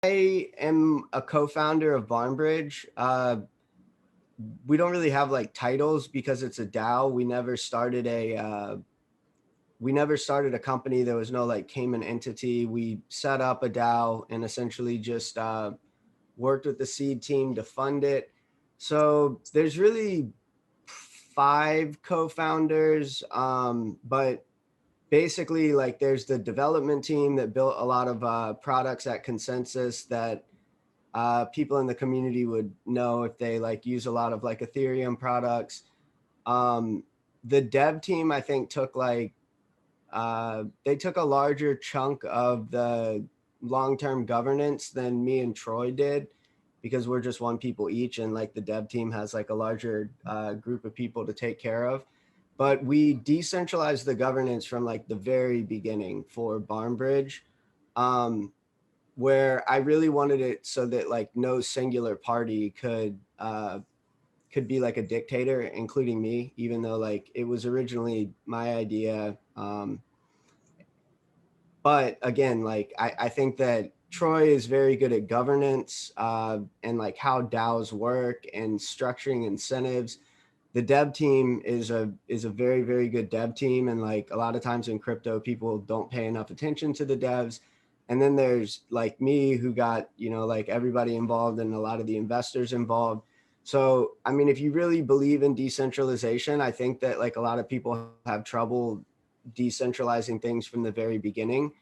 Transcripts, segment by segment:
I am a co-founder of BarnBridge. We don't really have like titles because it's a DAO. We never started a company. There was no like Cayman entity. We set up a DAO and essentially just worked with the seed team to fund it. So there's really 5 co-founders, but basically like there's the development team that built a lot of products at Consensus that people in the community would know if they like use a lot of like Ethereum products. The dev team, I think, took like they took a larger chunk of the long-term governance than me and Troy did, because we're just one people each, and like the dev team has like a larger group of people to take care of. But we decentralized the governance from like the very beginning for BarnBridge, where I really wanted it so that like no singular party could be like a dictator, including me, even though like it was originally my idea. But again, like I think that Troy is very good at governance and like how DAOs work and structuring incentives. The dev team is a very, very good dev team, and like a lot of times in crypto people don't pay enough attention to the devs. And then there's like me, who got, you know, like everybody involved and a lot of the investors involved. So I mean, if you really believe in decentralization, I think that like a lot of people have trouble decentralizing things from the very beginning,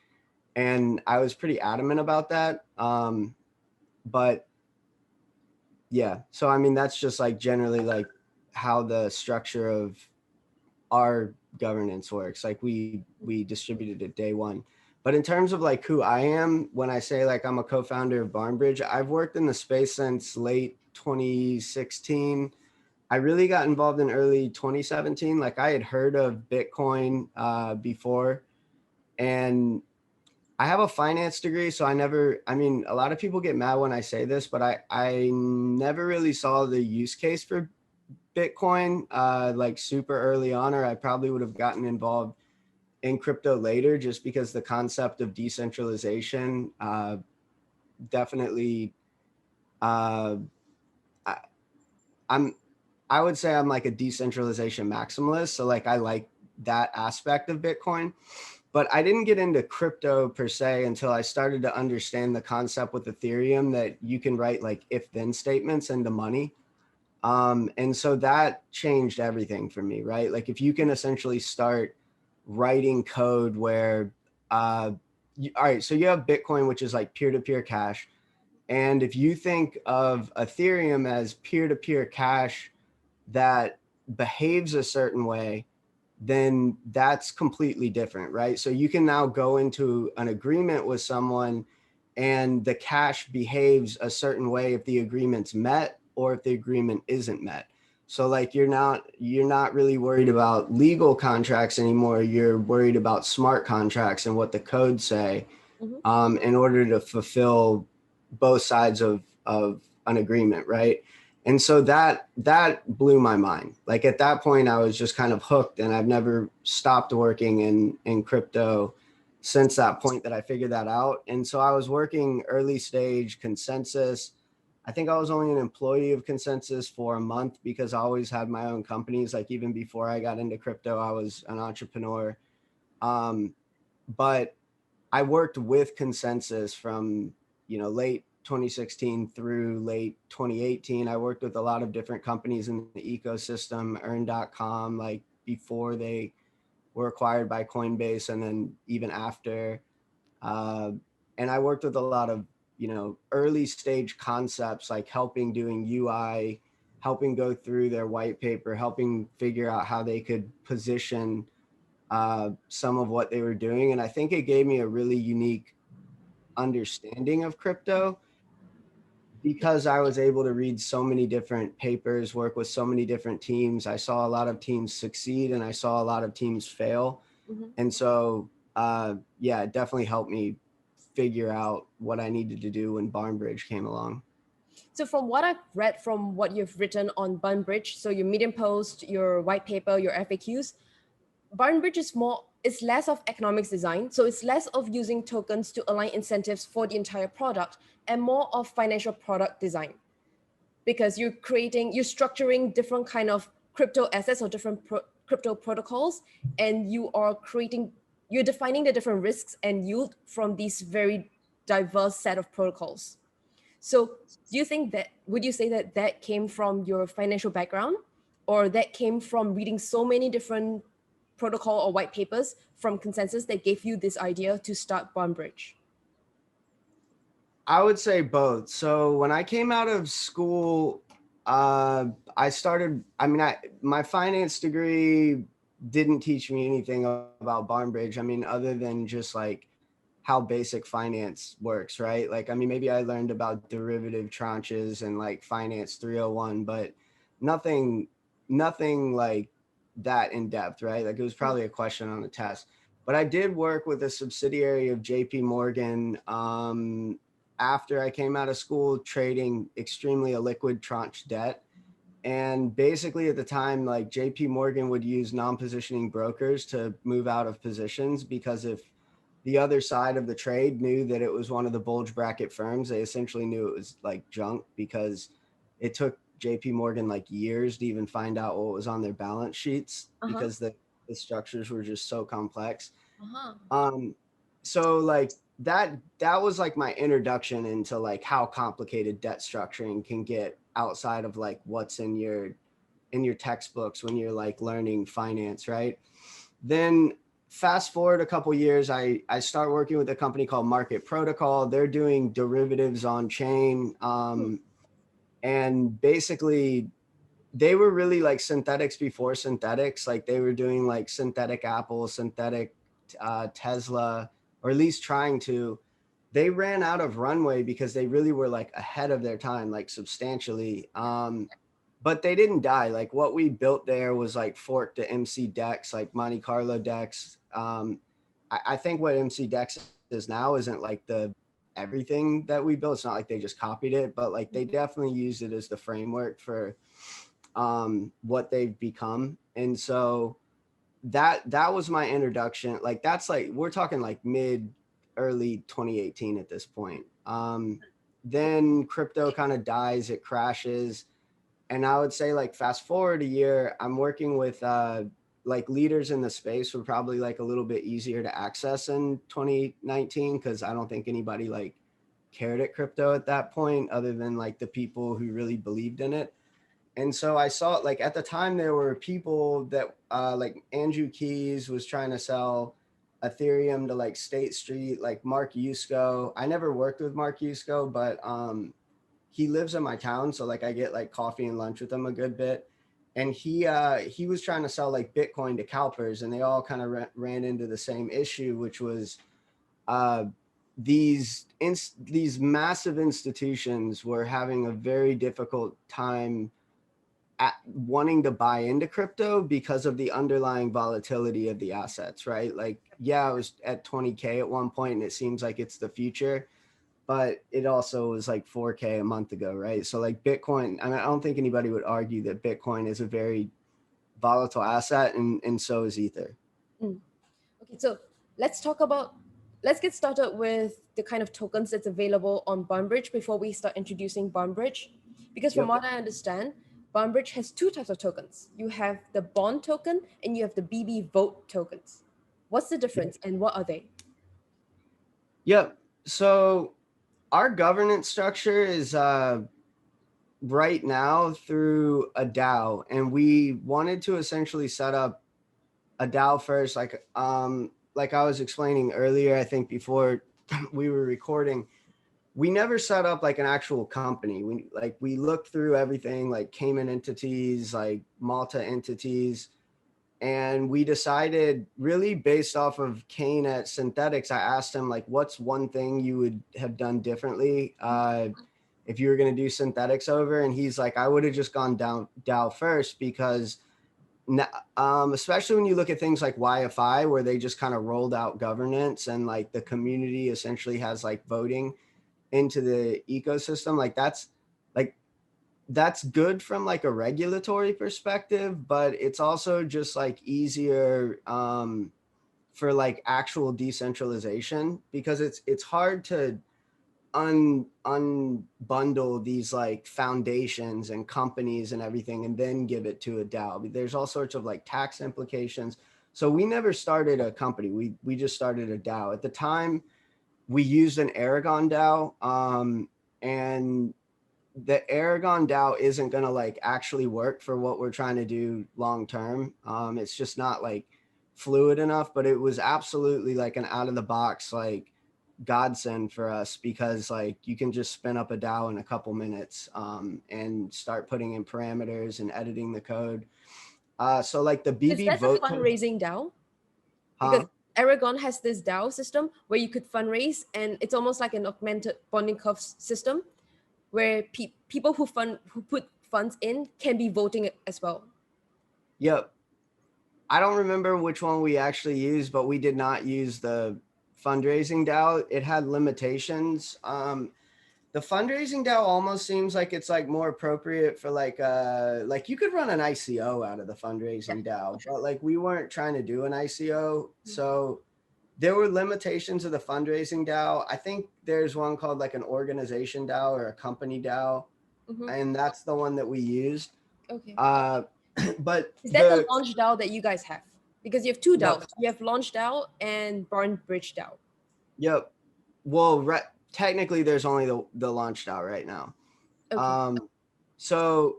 and I was pretty adamant about that. But yeah, so I mean, that's just like generally like how the structure of our governance works. Like we distributed it day one. But in terms of like who I am, when I say like I'm a co-founder of BarnBridge, I've worked in the space since late 2016. I really got involved in early 2017. Like I had heard of Bitcoin before, and I have a finance degree, so I mean, a lot of people get mad when I say this, but I never really saw the use case for Bitcoin like super early on, or I probably would have gotten involved in crypto later, just because the concept of decentralization definitely, uh, I, I'm, I would say I'm like a decentralization maximalist. So like I like that aspect of Bitcoin. But I didn't get into crypto per se until I started to understand the concept with Ethereum that you can write like if then statements into money. And so that changed everything for me, right? Like if you can essentially start writing code where, all right, so you have Bitcoin, which is like peer-to-peer cash. And if you think of Ethereum as peer-to-peer cash that behaves a certain way, then that's completely different, right? So you can now go into an agreement with someone and the cash behaves a certain way if the agreement's met or if the agreement isn't met. So like you're not really worried about legal contracts anymore. You're worried about smart contracts and what the codes say in order to fulfill both sides of an agreement, right? And so that blew my mind. Like at that point, I was just kind of hooked, and I've never stopped working in crypto since that point that I figured that out. And so I was working early stage Consensus. I think I was only an employee of Consensus for a month because I always had my own companies. Like even before I got into crypto, I was an entrepreneur. But I worked with Consensus from, you know, late 2016 through late 2018. I worked with a lot of different companies in the ecosystem, earn.com, like before they were acquired by Coinbase, and then even after. And I worked with a lot of, you know, early stage concepts, like helping doing UI, helping go through their white paper, helping figure out how they could position some of what they were doing. And I think it gave me a really unique understanding of crypto because I was able to read so many different papers, work with so many different teams. I saw a lot of teams succeed and I saw a lot of teams fail. And so, yeah, it definitely helped me figure out what I needed to do when BarnBridge came along. So from what I've read from what you've written on BarnBridge, so your Medium post, your white paper, your FAQs, BarnBridge is more it's less of economics design. So it's less of using tokens to align incentives for the entire product and more of financial product design, because you're structuring different kind of crypto assets or different crypto protocols, and you're defining the different risks and yield from these very diverse set of protocols. So would you say that that came from your financial background, or that came from reading so many different protocol or white papers from consensus that gave you this idea to start BarnBridge? I would say both. So when I came out of school, I started, my finance degree didn't teach me anything about BarnBridge. I mean, other than just like how basic finance works, right? Like, I mean, maybe I learned about derivative tranches and like finance 301, but nothing, nothing like that in depth, right? Like it was probably a question on the test. But I did work with a subsidiary of JP Morgan after I came out of school, trading extremely illiquid tranche debt. And basically at the time, like JP Morgan would use non-positioning brokers to move out of positions, because if the other side of the trade knew that it was one of the bulge bracket firms, they essentially knew it was like junk, because it took JP Morgan like years to even find out what was on their balance sheets, Uh-huh. because the structures were just so complex. Uh-huh. So like that was like my introduction into like how complicated debt structuring can get outside of like what's in your textbooks when you're like learning finance, right? Then fast forward a couple years, I start working with a company called Market Protocol. They're doing derivatives on chain, and basically they were really like synthetics before synthetics. Like they were doing like synthetic Apple, synthetic Tesla, or at least trying to. They ran out of runway because they really were like ahead of their time, like substantially. But they didn't die. Like what we built there was like forked to MC Dex, like Monte Carlo Dex. I think what MC Dex is now isn't like the everything that we built. It's not like they just copied it, but like they definitely used it as the framework for what they've become. And so that was my introduction. Like that's like we're talking like mid early 2018 at this point. Then crypto kind of dies, it crashes. And I would say like fast forward a year, I'm working with like leaders in the space were probably like a little bit easier to access in 2019, because I don't think anybody like cared at crypto at that point other than like the people who really believed in it. And so I saw like at the time there were people that like Andrew Keys was trying to sell Ethereum to like State Street, like Mark Yusko. I never worked with Mark Yusko, but he lives in my town, so like I get like coffee and lunch with him a good bit. And he was trying to sell like Bitcoin to CalPERS, and they all kind of ran into the same issue, which was uh, these massive institutions were having a very difficult time at wanting to buy into crypto because of the underlying volatility of the assets, right? Like, yeah, it was at 20K at one point and it seems like it's the future, but it also was like 4K a month ago, right? So like Bitcoin, I mean, I don't think anybody would argue that Bitcoin is a very volatile asset, and so is Ether. Mm. Okay, so let's talk about let's get started with the kind of tokens that's available on BarnBridge before we start introducing BarnBridge. Because from Yep. what I understand, BarnBridge has two types of tokens. You have the bond token and you have the BB vote tokens. What's the difference and what are they? Yep. So our governance structure is right now through a DAO, and we wanted to essentially set up a DAO first, like I was explaining earlier, I think before we were recording, we never set up like an actual company. We looked through everything, like Cayman entities, like Malta entities, and we decided really based off of Kane at Synthetics. I asked him like, what's one thing you would have done differently if you were going to do synthetics over? And he's like, I would have just gone down DAO first, because especially when you look at things like YFI, where they just kind of rolled out governance and like the community essentially has like voting into the ecosystem. Like that's good from like a regulatory perspective, but it's also just like easier for like actual decentralization, because it's hard to unbundle these like foundations and companies and everything and then give it to a DAO. There's all sorts of like tax implications. So we never started a company. We just started a DAO. At the time, we used an Aragon DAO, and the Aragon DAO isn't going to like actually work for what we're trying to do long term. It's just not like fluid enough, but it was absolutely like an out of the box like godsend for us, because like you can just spin up a DAO in a couple minutes, and start putting in parameters and editing the code. So like the Is BB that a vote, fundraising DAO? Because huh? Aragon has this DAO system where you could fundraise, and it's almost like an augmented bonding curve system where people who put funds in can be voting as well. Yep. I don't remember which one we actually used, but we did not use the fundraising DAO. It had limitations. The fundraising DAO almost seems like it's like more appropriate for like you could run an ICO out of the Yeah, fundraising DAO, sure. but like we weren't trying to do an ICO. So there were limitations of the fundraising DAO. I think there's one called like an organization DAO or a company DAO, Mm-hmm. and that's the one that we used. Okay. Uh, but Is that the the launch DAO that you guys have? Because you have two Yep, DAOs. You have launch DAO and BarnBridge DAO. yep. Well, technically, there's only the launch DAO right now. Okay. So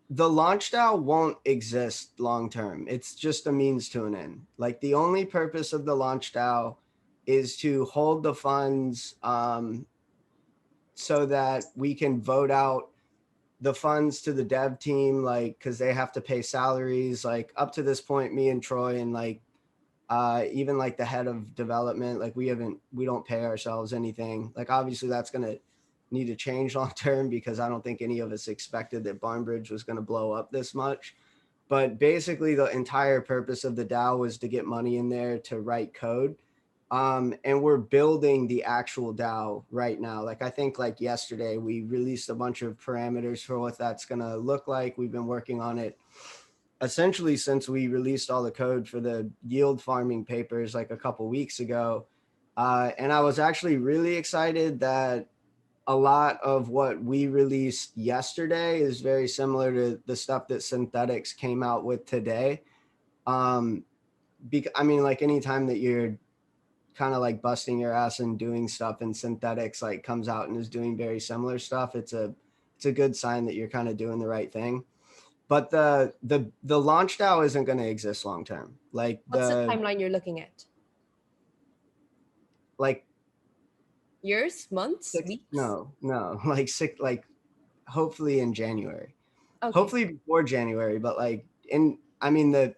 the launch DAO won't exist long term. It's just a means to an end. Like the only purpose of the launch DAO is to hold the funds, so that we can vote out the funds to the dev team, like because they have to pay salaries. Like up to this point, me and Troy and like even like the head of development, like we don't pay ourselves anything. Like obviously that's going to need to change long term, because I don't think any of us expected that BarnBridge was going to blow up this much. But basically the entire purpose of the DAO was to get money in there to write code. And we're building the actual DAO right now. Like I think like yesterday we released a bunch of parameters for what that's going to look like. We've been working on it essentially since we released all the code for the yield farming papers like a couple weeks ago. And I was actually really excited that a lot of what we released yesterday is very similar to the stuff that Synthetics came out with today. Um, I mean, like anytime that you're kind of like busting your ass and doing stuff and Synthetics like comes out and is doing very similar stuff, it's a good sign that you're kind of doing the right thing. But the launch DAO isn't going to exist long term. What's the timeline you're looking at? Like Years, months, six, weeks? no, like six, like hopefully in January, Okay. hopefully before January, but like I mean the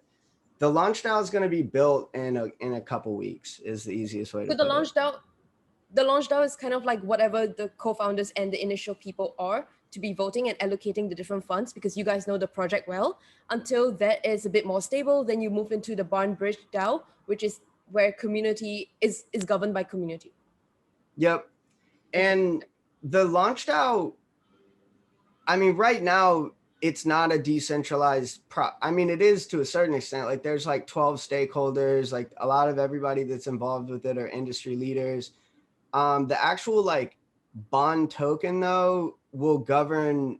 launch DAO is going to be built in a couple weeks is the easiest way to So the put it. launch DAO is kind of like whatever the co-founders and the initial people are to be voting and allocating the different funds, because you guys know the project well. Until that is a bit more stable, then you move into the BarnBridge DAO, which is where community is governed by community. Yep. Okay. And the launch DAO, I mean, right now it's not a decentralized I mean, it is to a certain extent. Like there's like 12 stakeholders, like a lot of everybody that's involved with it are industry leaders. The actual like bond token though will govern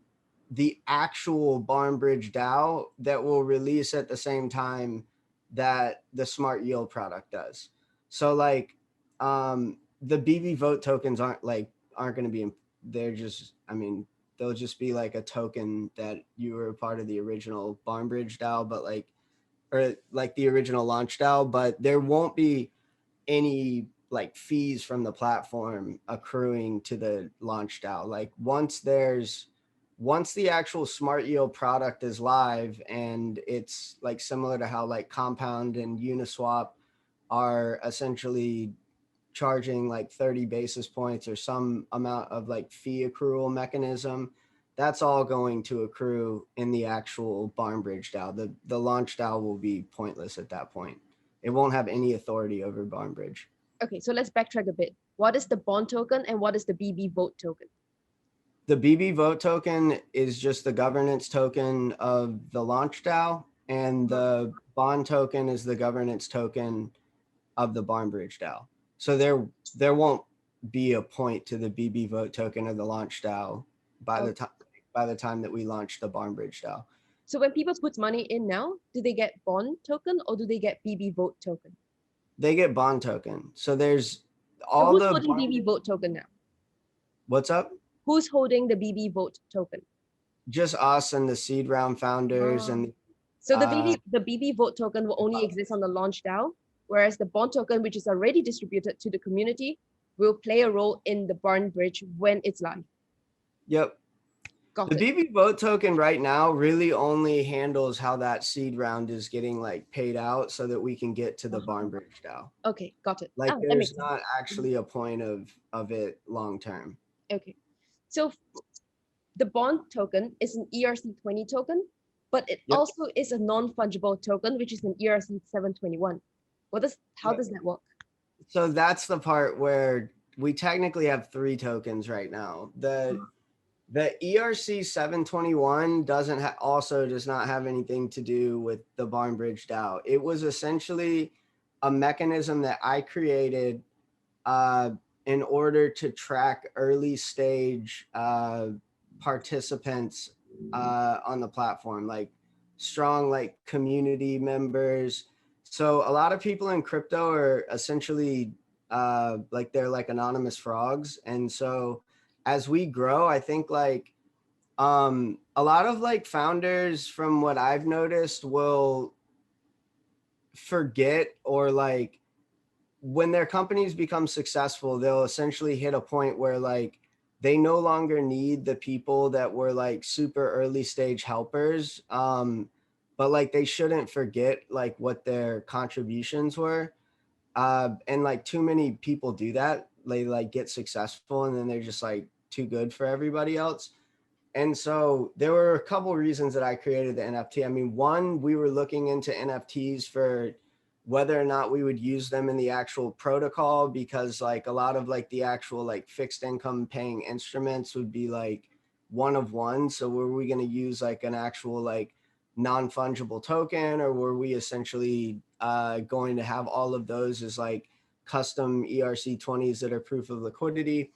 the actual BarnBridge DAO that will release at the same time that the smart yield product does. So like the BB vote tokens aren't going to be they're just, I mean, they'll just be like a token that you were a part of the original BarnBridge DAO, but like or like the original launch DAO, but there won't be any like fees from the platform accruing to the launch DAO. Like once the actual smart yield product is live, and it's like similar to how like Compound and Uniswap are essentially charging like 30 basis points or some amount of like fee accrual mechanism, that's all going to accrue in the actual BarnBridge DAO. The launch DAO will be pointless at that point. It won't have any authority over BarnBridge. Okay, so let's backtrack a bit. What is the bond token and what is the BB vote token? The BB vote token is just the governance token of the launch DAO, and the bond token is the governance token of the BarnBridge DAO. So there won't be a point to the BB vote token or the launch DAO by the time that we launch the BarnBridge DAO. So when people put money in now, do they get bond token or do they get BB vote token? They get bond token. So there's all so who's the holding BB vote token now? What's up? Who's holding the BB vote token? Just us and the seed round founders and so the BB vote token will only exist on the launch DAO, whereas the bond token, which is already distributed to the community, will play a role in the BarnBridge when it's live. Yep. The BB vote token right now really only handles how that seed round is getting like paid out so that we can get to the BarnBridge DAO. Okay, got it. Like there's not actually a point of it long term. Okay. So the bond token is an ERC20 token, but it also is a non-fungible token, which is an ERC721. How does that work? So that's the part where we technically have 3 tokens right now. The ERC 721 does not have anything to do with the BarnBridge DAO. It was essentially a mechanism that I created in order to track early stage participants on the platform, like strong like community members. So a lot of people in crypto are essentially like they're like anonymous frogs, and so as we grow, I think like a lot of like founders, from what I've noticed, will forget, or like when their companies become successful, they'll essentially hit a point where like they no longer need the people that were like super early stage helpers. But like they shouldn't forget like what their contributions were. And like too many people do that. They like get successful and then they're just like too good for everybody else. And so there were a couple of reasons that I created the NFT. I mean, one, we were looking into NFTs for whether or not we would use them in the actual protocol, because like a lot of like the actual like fixed income paying instruments would be like one of one. So were we going to use like an actual like non-fungible token, or were we essentially going to have all of those as like custom ERC20s that are proof of liquidity?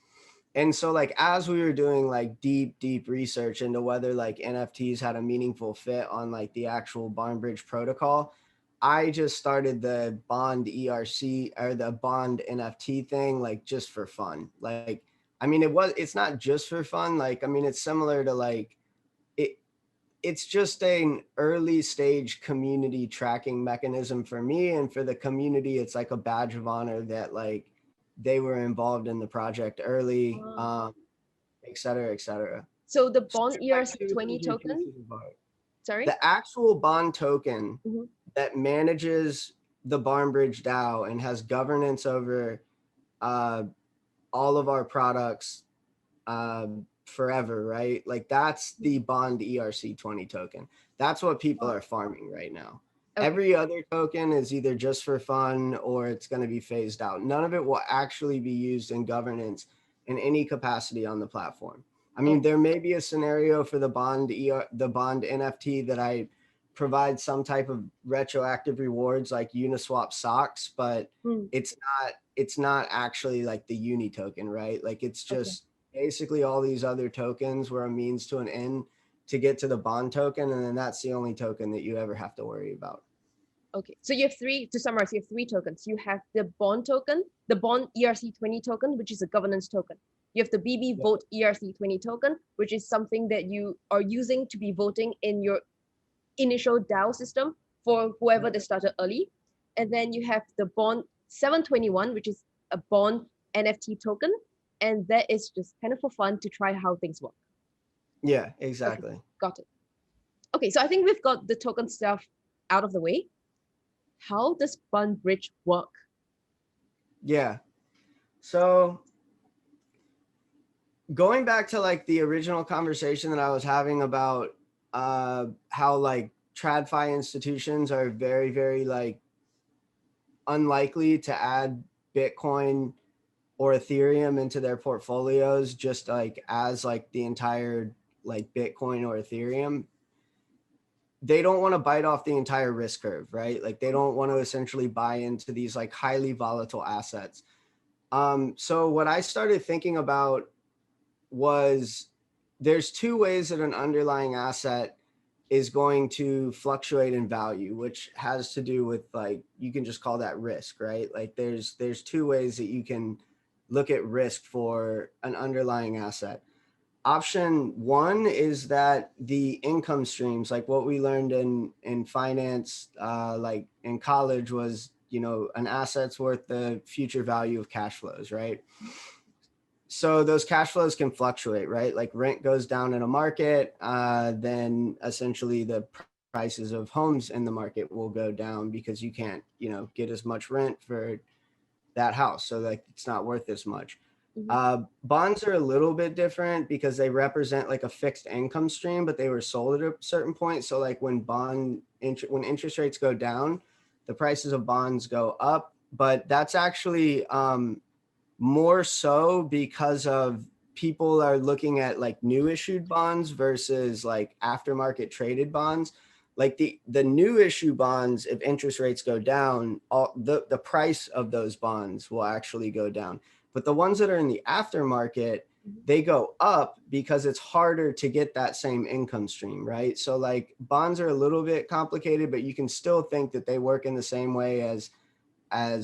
And so like as we were doing like deep research into whether like NFTs had a meaningful fit on like the actual BarnBridge protocol, I just started the bond ERC or the bond NFT thing like just for fun. Like I mean it's not just for fun. Like I mean it's similar to like it's just an early stage community tracking mechanism for me, and for the community it's like a badge of honor that like they were involved in the project early, et cetera, et cetera. So the bond ERC20 token, sorry? The actual bond token that manages the BarnBridge DAO and has governance over all of our products forever, right? Like that's the bond ERC20 token. That's what people are farming right now. Okay. Every other token is either just for fun or it's going to be phased out. None of it will actually be used in governance in any capacity on the platform. I mean, there may be a scenario for the bond NFT that I provide some type of retroactive rewards like Uniswap socks, but it's not actually like the Uni token, right? Like it's just basically all these other tokens were a means to an end to get to the bond token, and then that's the only token that you ever have to worry about. Okay, so you have to summarize, you have 3 tokens. You have the bond token, the bond ERC20 token, which is a governance token. You have the BB vote ERC20 token, which is something that you are using to be voting in your initial DAO system for whoever that started early. And then you have the bond 721, which is a bond NFT token. And that is just kind of for fun to try how things work. Yeah, exactly. Okay, got it. Okay, so I think we've got the token stuff out of the way. How does BarnBridge work? Yeah. So going back to like the original conversation that I was having about how like TradFi institutions are very, very like unlikely to add Bitcoin or Ethereum into their portfolios, just like as like the entire like Bitcoin or Ethereum. they don't want to bite off the entire risk curve, right? Like they don't want to essentially buy into these like highly volatile assets. So what I started thinking about was there's two ways that an underlying asset is going to fluctuate in value, which has to do with like, you can just call that risk, right? Like there's two ways that you can look at risk for an underlying asset. Option one is that the income streams, like what we learned in finance, like in college, was, you know, an asset's worth the future value of cash flows, right? So those cash flows can fluctuate, right? Like rent goes down in a market, then essentially the prices of homes in the market will go down because you can't, you know, get as much rent for that house. So like it's not worth as much. Mhm. Bonds are a little bit different because they represent like a fixed income stream, but they were sold at a certain point. So like when when interest rates go down, the prices of bonds go up. But that's actually more so because of people are looking at like new issued bonds versus like aftermarket traded bonds. Like the new issue bonds, if interest rates go down, all the price of those bonds will actually go down. But the ones that are in the aftermarket, Mhm. they go up because it's harder to get that same income stream, right? So like bonds are a little bit complicated, but you can still think that they work in the same way as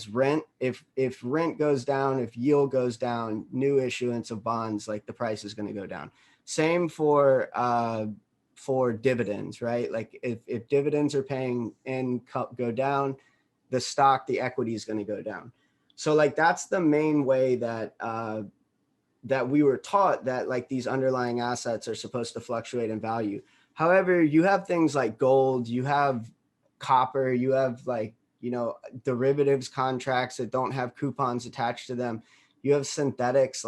rent. If rent goes down, if yield goes down, new issuance of bonds, like the price is going to go down. Same for dividends, right? Like if dividends are paying and go down, the stock, the equity is going to go down. So like that's the main way that that we were taught, that like these underlying assets are supposed to fluctuate in value. However, you have things like gold, you have copper, you have like, you know, derivatives contracts that don't have coupons attached to them. You have synthetics,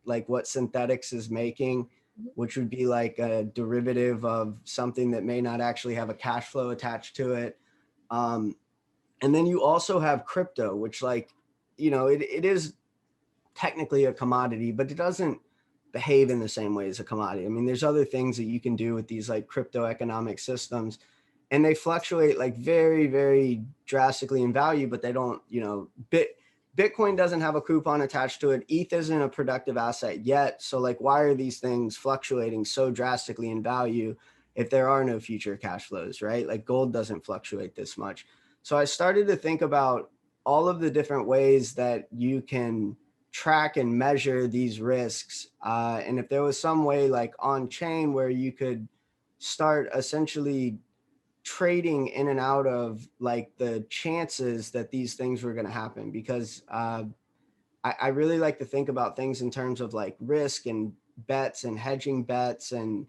like what synthetics is making, Mhm. which would be like a derivative of something that may not actually have a cash flow attached to it. Um, and then you also have crypto, which like, you know, it is technically a commodity, but it doesn't behave in the same way as a commodity. I mean, there's other things that you can do with these like crypto economic systems, and they fluctuate like very, very drastically in value, but they don't, you know, Bitcoin doesn't have a coupon attached to it. ETH isn't a productive asset yet. So like, why are these things fluctuating so drastically in value if there are no future cash flows, right? Like gold doesn't fluctuate this much. So I started to think about all of the different ways that you can track and measure these risks. And if there was some way like on chain where you could start essentially trading in and out of like the chances that these things were going to happen, because I really like to think about things in terms of like risk and bets and hedging bets. And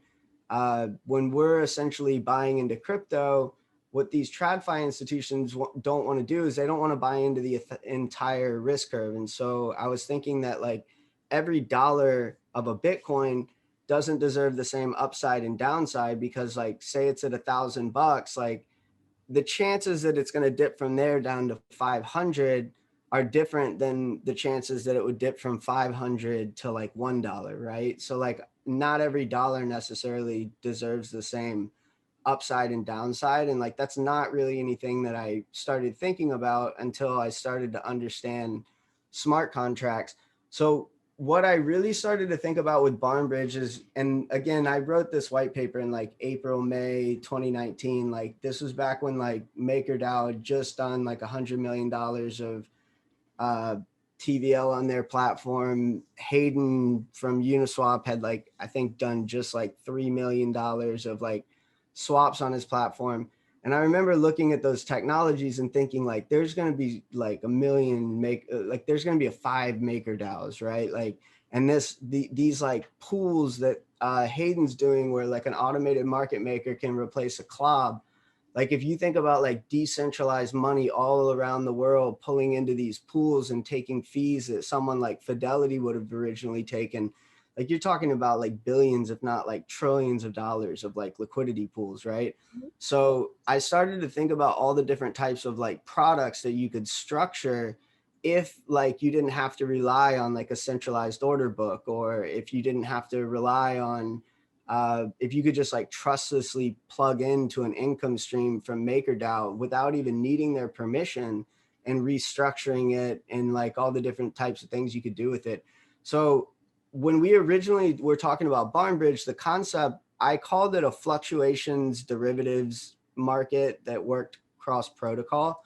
when we're essentially buying into crypto, what these TradFi institutions don't want to do is they don't want to buy into the entire risk curve. And so I was thinking that like every dollar of a Bitcoin doesn't deserve the same upside and downside, because like say it's at $1,000, like the chances that it's going to dip from there down to 500 are different than the chances that it would dip from 500 to like $1, right? So like not every dollar necessarily deserves the same upside and downside. And like that's not really anything that I started thinking about until I started to understand smart contracts. So what I really started to think about with BarnBridge is, and again, I wrote this white paper in like April, May 2019. Like this was back when like MakerDAO had just done like $100 million of uh, TVL on their platform. Hayden from Uniswap had like, I think done just like $3 million of like swaps on his platform. And I remember looking at those technologies and thinking like, there's going to be like a million like there's going to be a 5 MakerDAOs, right? Like, and these like pools that Hayden's doing, where like an automated market maker can replace a CLOB. Like if you think about like decentralized money all around the world pulling into these pools and taking fees that someone like Fidelity would have originally taken, like you're talking about like billions, if not like trillions of dollars of like liquidity pools, right? Mhm. So I started to think about all the different types of like products that you could structure if like you didn't have to rely on like a centralized order book, or if you didn't have to rely on if you could just like trustlessly plug into an income stream from MakerDAO without even needing their permission and restructuring it and like all the different types of things you could do with it. So when we originally were talking about BarnBridge, the concept, I called it a fluctuations derivatives market that worked cross protocol.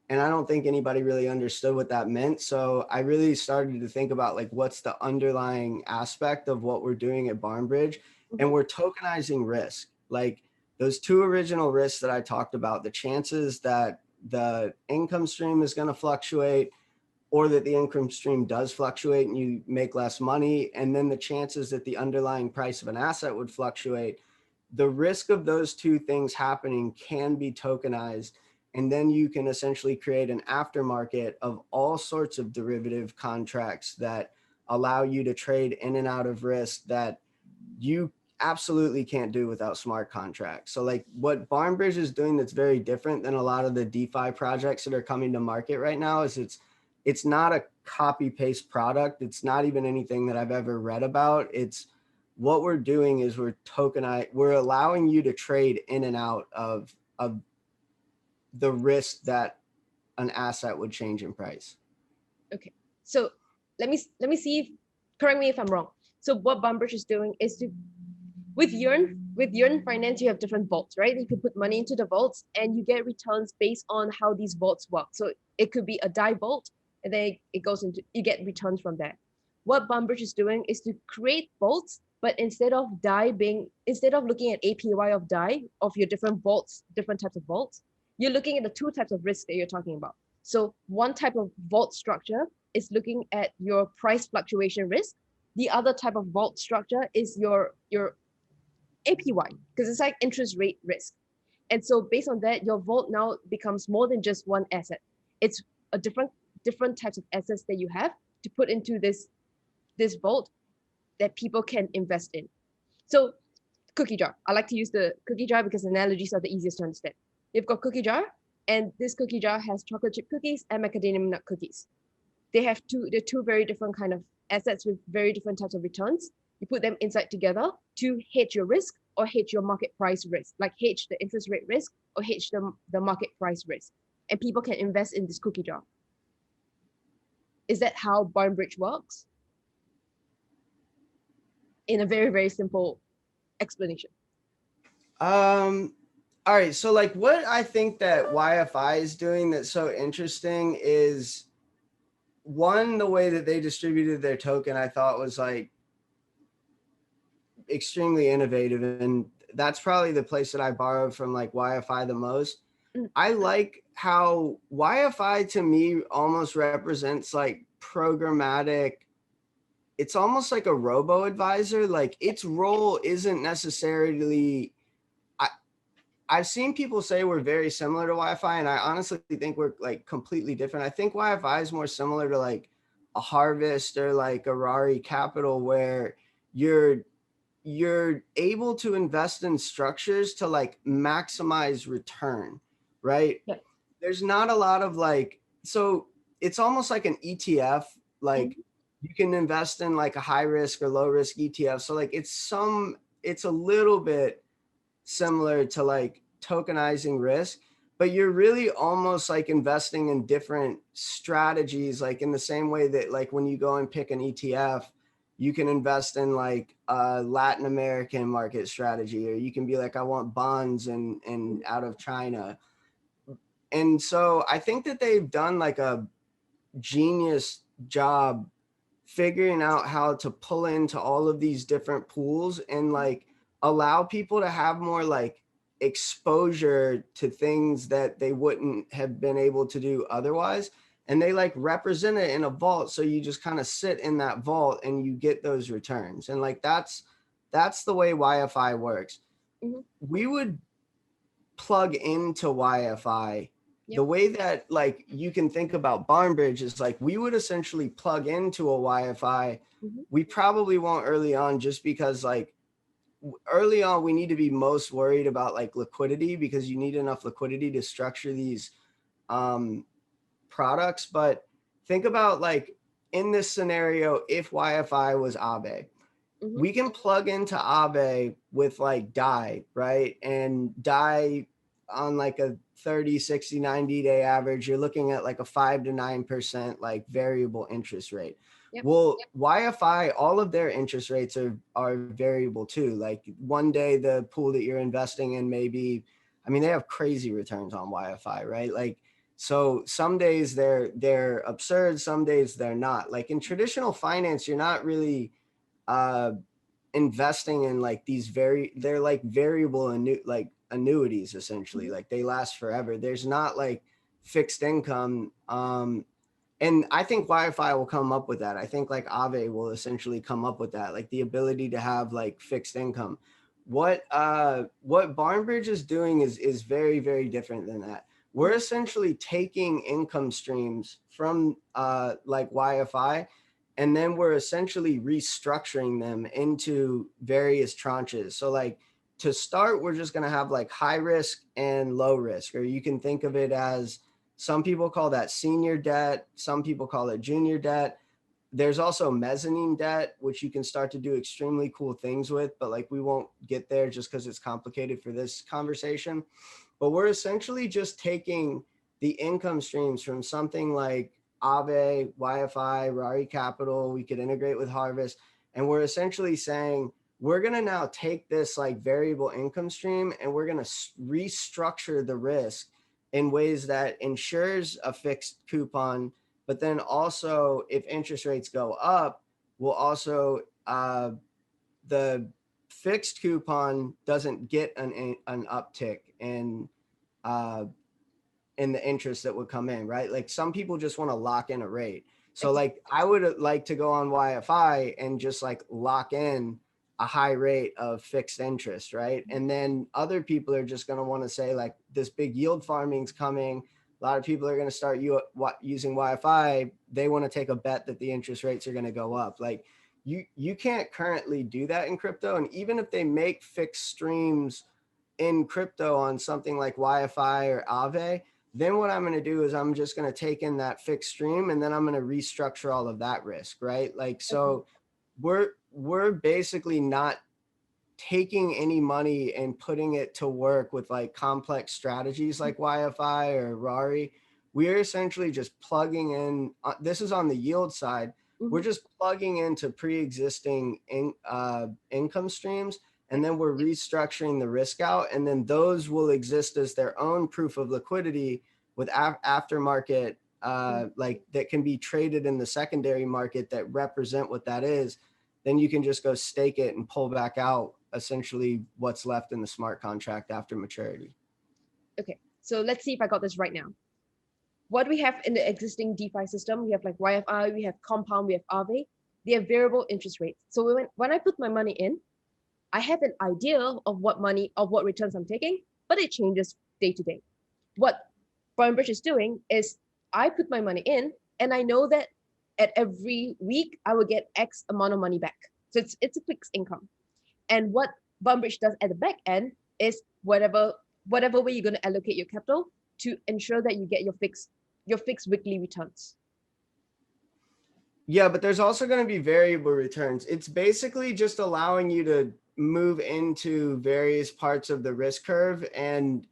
And I don't think anybody really understood what that meant. So I really started to think about like what's the underlying aspect of what we're doing at BarnBridge, and we're tokenizing risk. Like those two original risks that I talked about, the chances that the income stream is going to fluctuate or that the income stream does fluctuate and you make less money, and then the chances that the underlying price of an asset would fluctuate. The risk of those two things happening can be tokenized, and then you can essentially create an aftermarket of all sorts of derivative contracts that allow you to trade in and out of risk that you absolutely can't do without smart contracts. So like what BarnBridge is doing that's very different than a lot of the DeFi projects that are coming to market right now is it's not a copy paste product. It's not even anything that I've ever read about. It's what we're doing is we're allowing you to trade in and out of the risk that an asset would change in price. Okay, so let me see if, correct me if I'm wrong. So what BarnBridge is doing is to, with Yearn Finance, you have different vaults, right? You can put money into the vaults and you get returns based on how these vaults work. So it could be a DAI vault, and then it goes into, you get returns from there. What BarnBridge is doing is to create vaults, but instead of looking at APY of DAI of your different vaults, different types of vaults, you're looking at the two types of risk that you're talking about. So one type of vault structure is looking at your price fluctuation risk. The other type of vault structure is your APY, because it's like interest rate risk. And so based on that, your vault now becomes more than just one asset. It's a different types of assets that you have to put into this vault that people can invest in. So cookie jar. I like to use the cookie jar because analogies are the easiest to understand. You've got cookie jar, and this cookie jar has chocolate chip cookies and macadamia nut cookies. They're two very different kind of assets with very different types of returns. You put them inside together to hedge your risk or hedge your market price risk, like hedge the interest rate risk or hedge the market price risk. And people can invest in this cookie jar. Is that how BarnBridge works? In a very, very simple explanation. All right. So like what I think that YFI is doing that's so interesting is one, the way that they distributed their token, I thought was like extremely innovative. And that's probably the place that I borrowed from like YFI the most. I like how YFI to me almost represents like programmatic. It's almost like a robo advisor. Like its role isn't necessarily, I've seen people say we're very similar to Wi-Fi, and I honestly think we're like completely different. I think Wi-Fi is more similar to like a Harvest or like a Rari Capital, where you're able to invest in structures to like maximize return, right? Yeah. There's not a lot of like, so it's almost like an ETF. Like you can invest in like a high risk or low risk ETF. So like it's a little bit similar to like tokenizing risk, but you're really almost like investing in different strategies, like in the same way that like when you go and pick an ETF, you can invest in like a Latin American market strategy, or you can be like, I want bonds and out of China. And so I think that they've done like a genius job figuring out how to pull into all of these different pools and like allow people to have more like exposure to things that they wouldn't have been able to do otherwise. And they like represent it in a vault. So you just kind of sit in that vault and you get those returns. And like that's the way YFI works. We would plug into YFI. The way that like you can think about BarnBridge is like we would essentially plug into a YFI. We probably won't early on, just because like early on we need to be most worried about like liquidity, because you need enough liquidity to structure these products. But think about like in this scenario, if YFI was Aave, Mm-hmm. we can plug into Aave with like DAI, right? And DAI on like a 30, 60, 90-day average, you're looking at like a 5 to 9% like variable interest rate. Yep. Well, YFI, all of their interest rates are variable too. Like one day the pool that you're investing in maybe, I mean, they have crazy returns on YFI, right? Like, so some days they're absurd, some days they're not. Like in traditional finance, you're not really uh investing in like they're like variable like annuities essentially, Mm-hmm. like they last forever. There's not like fixed income. And I think Wi-Fi will come up with that. I think like Aave will essentially come up with that, like the ability to have like fixed income. What BarnBridge is doing is very, very different than that. We're essentially taking income streams from like Wi-Fi, and then we're essentially restructuring them into various tranches. So like to start, we're just going to have like high risk and low risk, or you can think of it as, some people call that senior debt, some people call it junior debt. There's also mezzanine debt, which you can start to do extremely cool things with, but like we won't get there just because it's complicated for this conversation. But we're essentially just taking the income streams from something like Aave, YFI, Rari Capital. We could integrate with Harvest. And we're essentially saying, we're going to now take this like variable income stream and we're going to restructure the risk in ways that ensures a fixed coupon, but then also if interest rates go up, will also the fixed coupon doesn't get an uptick uh, in the interest that would come in, right? Like some people just want to lock in a rate. So Exactly. like I would like to go on YFI and just like lock in a high rate of fixed interest, right? And then other people are just going to want to say like this big yield farming's coming. A lot of people are going to start using YFI. They want to take a bet that the interest rates are going to go up. Like you can't currently do that in crypto. And even if they make fixed streams in crypto on something like YFI or Aave, then what I'm going to do is I'm just going to take in that fixed stream and then I'm going to restructure all of that risk, right? Like, Okay. so we're basically not taking any money and putting it to work with like complex strategies like YFI or Rari. We're essentially just plugging in. This is on the yield side. We're Mm-hmm. just plugging into pre-existing income streams, and then we're restructuring the risk out, and then those will exist as their own proof of liquidity with aftermarket like that can be traded in the secondary market that represent what that is. Then you can just go stake it and pull back out essentially what's left in the smart contract after maturity. Okay. So let's see if I got this right now. What we have in the existing DeFi system, we have like YFI, we have Compound, we have Aave. They have variable interest rates. So when I put my money in, I have an idea of what returns I'm taking, but it changes day to day. What BarnBridge is doing is I put my money in and I know that at every week I will get X amount of money back. So it's a fixed income. And what BarnBridge does at the back end is whatever way you're going to allocate your capital to ensure that you get your fixed weekly returns. Yeah, but there's also going to be variable returns. It's basically just allowing you to move into various parts of the risk curve and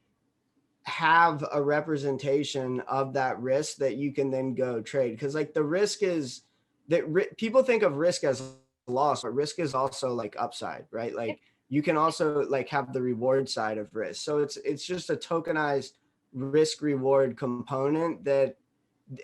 have a representation of that risk that you can then go trade. Because like the risk is that people think of risk as loss, but risk is also like upside, right? Like you can also like have the reward side of risk. So it's just a tokenized risk reward component that,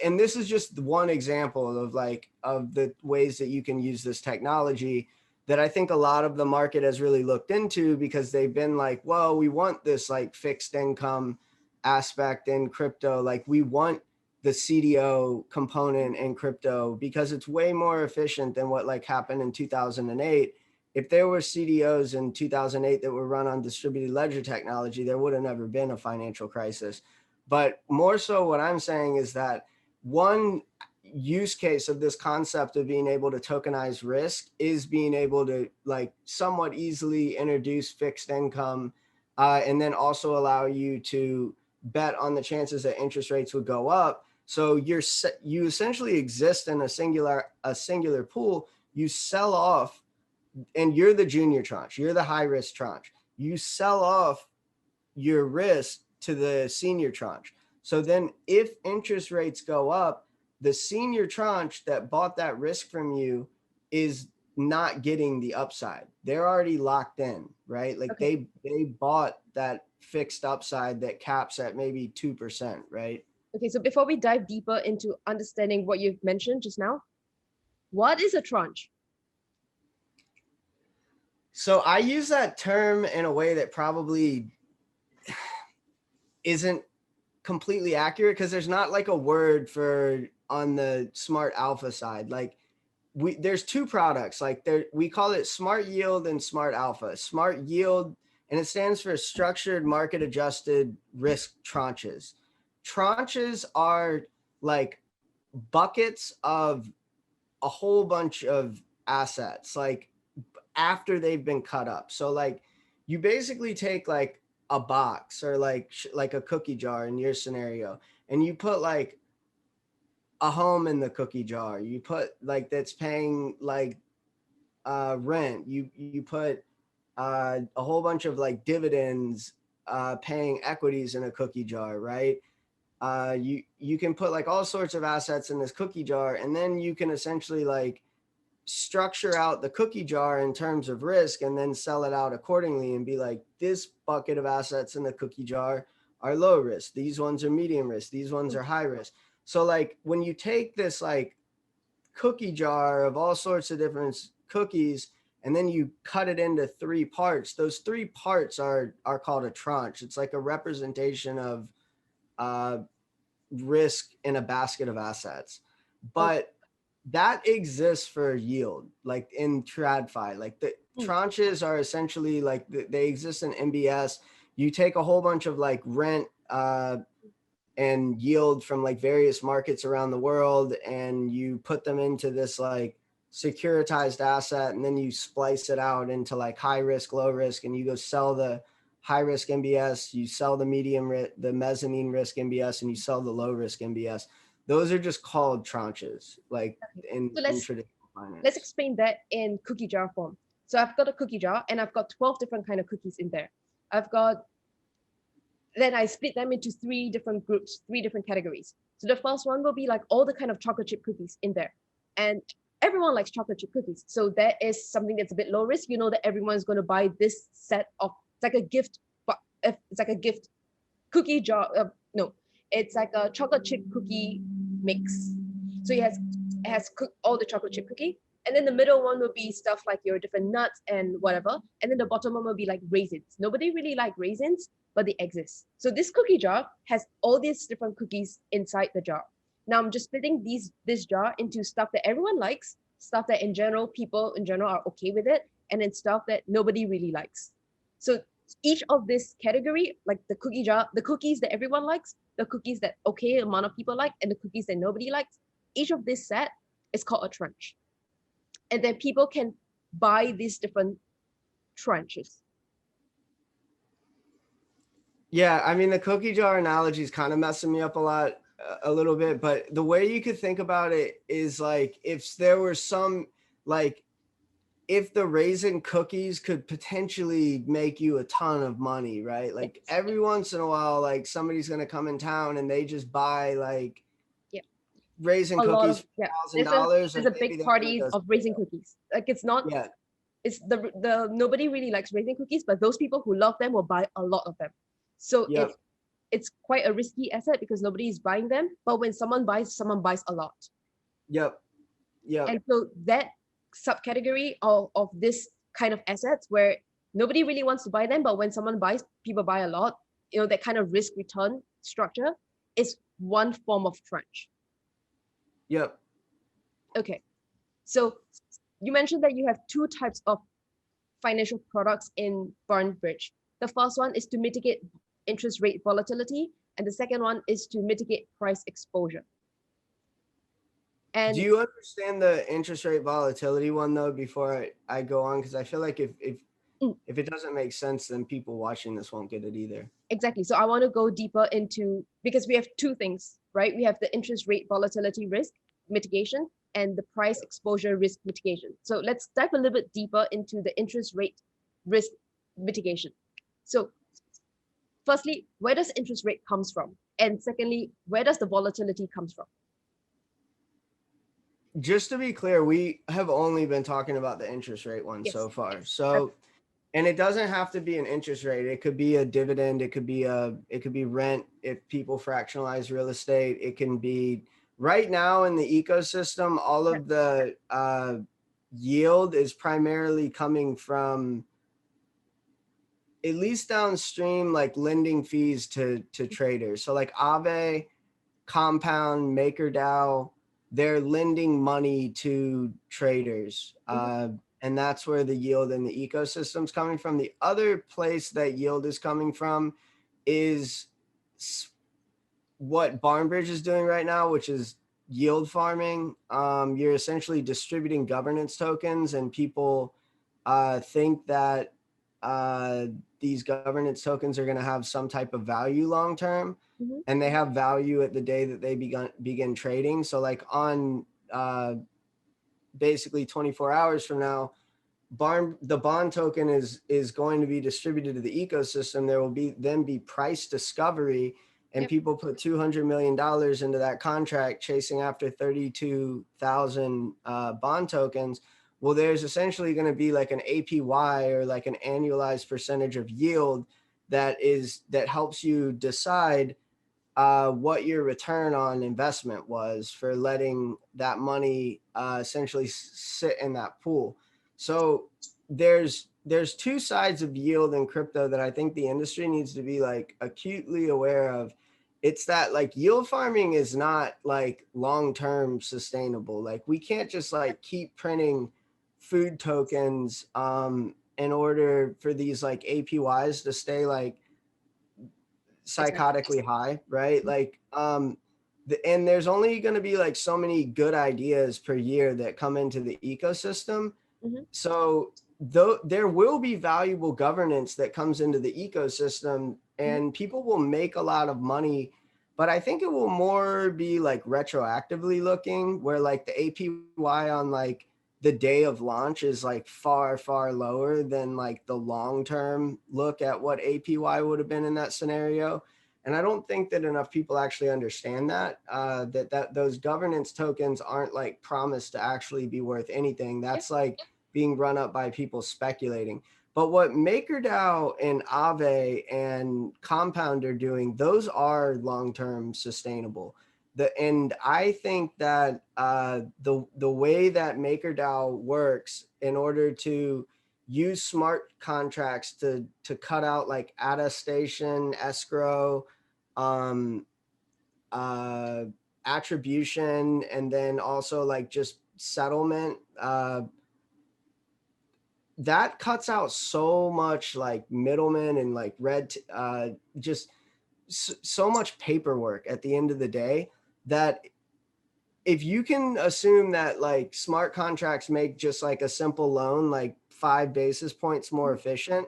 and this is just one example of like of the ways that you can use this technology that I think a lot of the market has really looked into, because they've been like, well, we want this like fixed income aspect in crypto. Like we want the CDO component in crypto because it's way more efficient than what like happened in 2008. If there were CDOs in 2008 that were run on distributed ledger technology, there would have never been a financial crisis. But more so what I'm saying is that one use case of this concept of being able to tokenize risk is being able to like somewhat easily introduce fixed income, and then also allow you to bet on the chances that interest rates would go up. So you essentially exist in a singular pool. You sell off and you're the junior tranche, you're the high risk tranche. You sell off your risk to the senior tranche. So then if interest rates go up, the senior tranche that bought that risk from you is not getting the upside. They're already locked in, right? Like Okay. they bought that fixed upside that caps at maybe 2%, right? Okay, so before we dive deeper into understanding what you've mentioned just now, what is a tranche? So I use that term in a way that probably isn't completely accurate because there's not like a word for on the smart alpha side. Like there's two products, like there we call it smart yield and smart alpha. Smart yield, and it stands for structured market adjusted risk tranches. Tranches are like buckets of a whole bunch of assets, like after they've been cut up. So like you basically take like a box or like a cookie jar in your scenario, and you put like a home in the cookie jar. You put like that's paying like rent. You put a whole bunch of like dividends, paying equities in a cookie jar, right? You can put like all sorts of assets in this cookie jar, and then you can essentially like structure out the cookie jar in terms of risk and then sell it out accordingly and be like, this bucket of assets in the cookie jar are low risk, these ones are medium risk, these ones are high risk. So like when you take this like cookie jar of all sorts of different cookies and then you cut it into three parts, those three parts are called a tranche. It's like a representation of uh, risk in a basket of assets. Oh, But that exists for yield, like in TradFi. Like the tranches are essentially like they exist in MBS. You take a whole bunch of like rent and yield from like various markets around the world, and you put them into this like securitized asset, and then you splice it out into like high risk, low risk, and you go sell the high risk MBS, you sell the medium risk, the mezzanine risk MBS, and you sell the low risk MBS. Those are just called tranches, like okay. in So traditional let's finance. explain that in cookie jar form. So I've got a cookie jar and I've got 12 different kind of cookies in there. I've got Then I split them into three different groups, three different categories. So the first one will be like all the kind of chocolate chip cookies in there. And everyone likes chocolate chip cookies. So that is something that's a bit low risk. You know that everyone's going to buy this set of, it's like a gift, but it's like a gift cookie jar. No, it's like a chocolate chip cookie mix. So it has all the chocolate chip cookie. And then the middle one will be stuff like your different nuts and whatever. And then the bottom one will be like raisins. Nobody really like raisins, but they exist. So this cookie jar has all these different cookies inside the jar. Now I'm just splitting this jar into stuff that everyone likes, stuff that in general people in general are okay with it, and then stuff that nobody really likes. So each of this category, like the cookie jar, the cookies that everyone likes, the cookies that okay amount of people like, and the cookies that nobody likes, each of this set is called a tranche. And then people can buy these different tranches. Yeah, I mean the cookie jar analogy is kind of messing me up a little bit, but the way you could think about it is like if there were some like if the raisin cookies could potentially make you a ton of money, right? Like Yes. every once in a while, like somebody's gonna come in town and they just buy like Yeah. raisin A lot cookies of for yeah. $1,000 There's and a maybe big they're gonna party go of sell raisin it. cookies. Like it's not Yeah, it's the nobody really likes raisin cookies, but those people who love them will buy a lot of them. So yep, it's quite a risky asset because nobody is buying them. But when someone buys a lot. yep, yep, And so that subcategory of this kind of assets where nobody really wants to buy them, but when someone buys, people buy a lot, that kind of risk return structure is one form of tranche. yep. Okay. So you mentioned that you have two types of financial products in BarnBridge. The first one is to mitigate interest rate volatility, and the second one is to mitigate price exposure. Do And you understand the interest rate volatility one though before I go on? Because I feel like mm, if it doesn't make sense, then people watching this won't get it either. exactly. So I want to go deeper into, because we have two things, right? We have the interest rate volatility risk mitigation, and the price exposure risk mitigation. So let's dive a little bit deeper into the interest rate risk mitigation. So firstly, where does interest rate comes from? And secondly, where does the volatility comes from? Just to be clear, we have only been talking about the interest rate one Yes. so far. So, and it doesn't have to be an interest rate. It could be a dividend. It could be rent if people fractionalize real estate. It can be right now in the ecosystem, all of the yield is primarily coming from at least downstream, like lending fees to traders. So like Aave, Compound, MakerDAO, they're lending money to traders. And that's where the yield in the ecosystem is coming from. The other place that yield is coming from is what BarnBridge is doing right now, which is yield farming. You're essentially distributing governance tokens, and people think that these governance tokens are going to have some type of value long term, and they have value at the day that they begin trading. So like on basically 24 hours from now, the bond token is going to be distributed to the ecosystem. There will be price discovery, and people put $200 million into that contract chasing after 32,000 bond tokens. Well, there's essentially going to be like an APY, or like an annualized percentage of yield that helps you decide what your return on investment was for letting that money essentially sit in that pool. So there's two sides of yield in crypto that I think the industry needs to be like acutely aware of. It's that like yield farming is not like long-term sustainable. Like we can't just like keep printing food tokens in order for these like APYs to stay like psychotically high, right? Like and there's only going to be like so many good ideas per year that come into the ecosystem. So though there will be valuable governance that comes into the ecosystem, and people will make a lot of money, but I think it will more be like retroactively looking, where like the APY on like the day of launch is like far, far lower than like the long-term look at what APY would have been in that scenario. And I don't think that enough people actually understand that, that those governance tokens aren't like promised to actually be worth anything. That's like being run up by people speculating. But what MakerDAO and Aave and Compound are doing, those are long-term sustainable. And I think that the way that MakerDAO works, in order to use smart contracts to cut out like attestation, escrow, um, uh, attribution, and then also like just settlement, that cuts out so much like middlemen and like just so much paperwork at the end of the day, that if you can assume that like smart contracts make just like a simple loan like 5 basis points more efficient,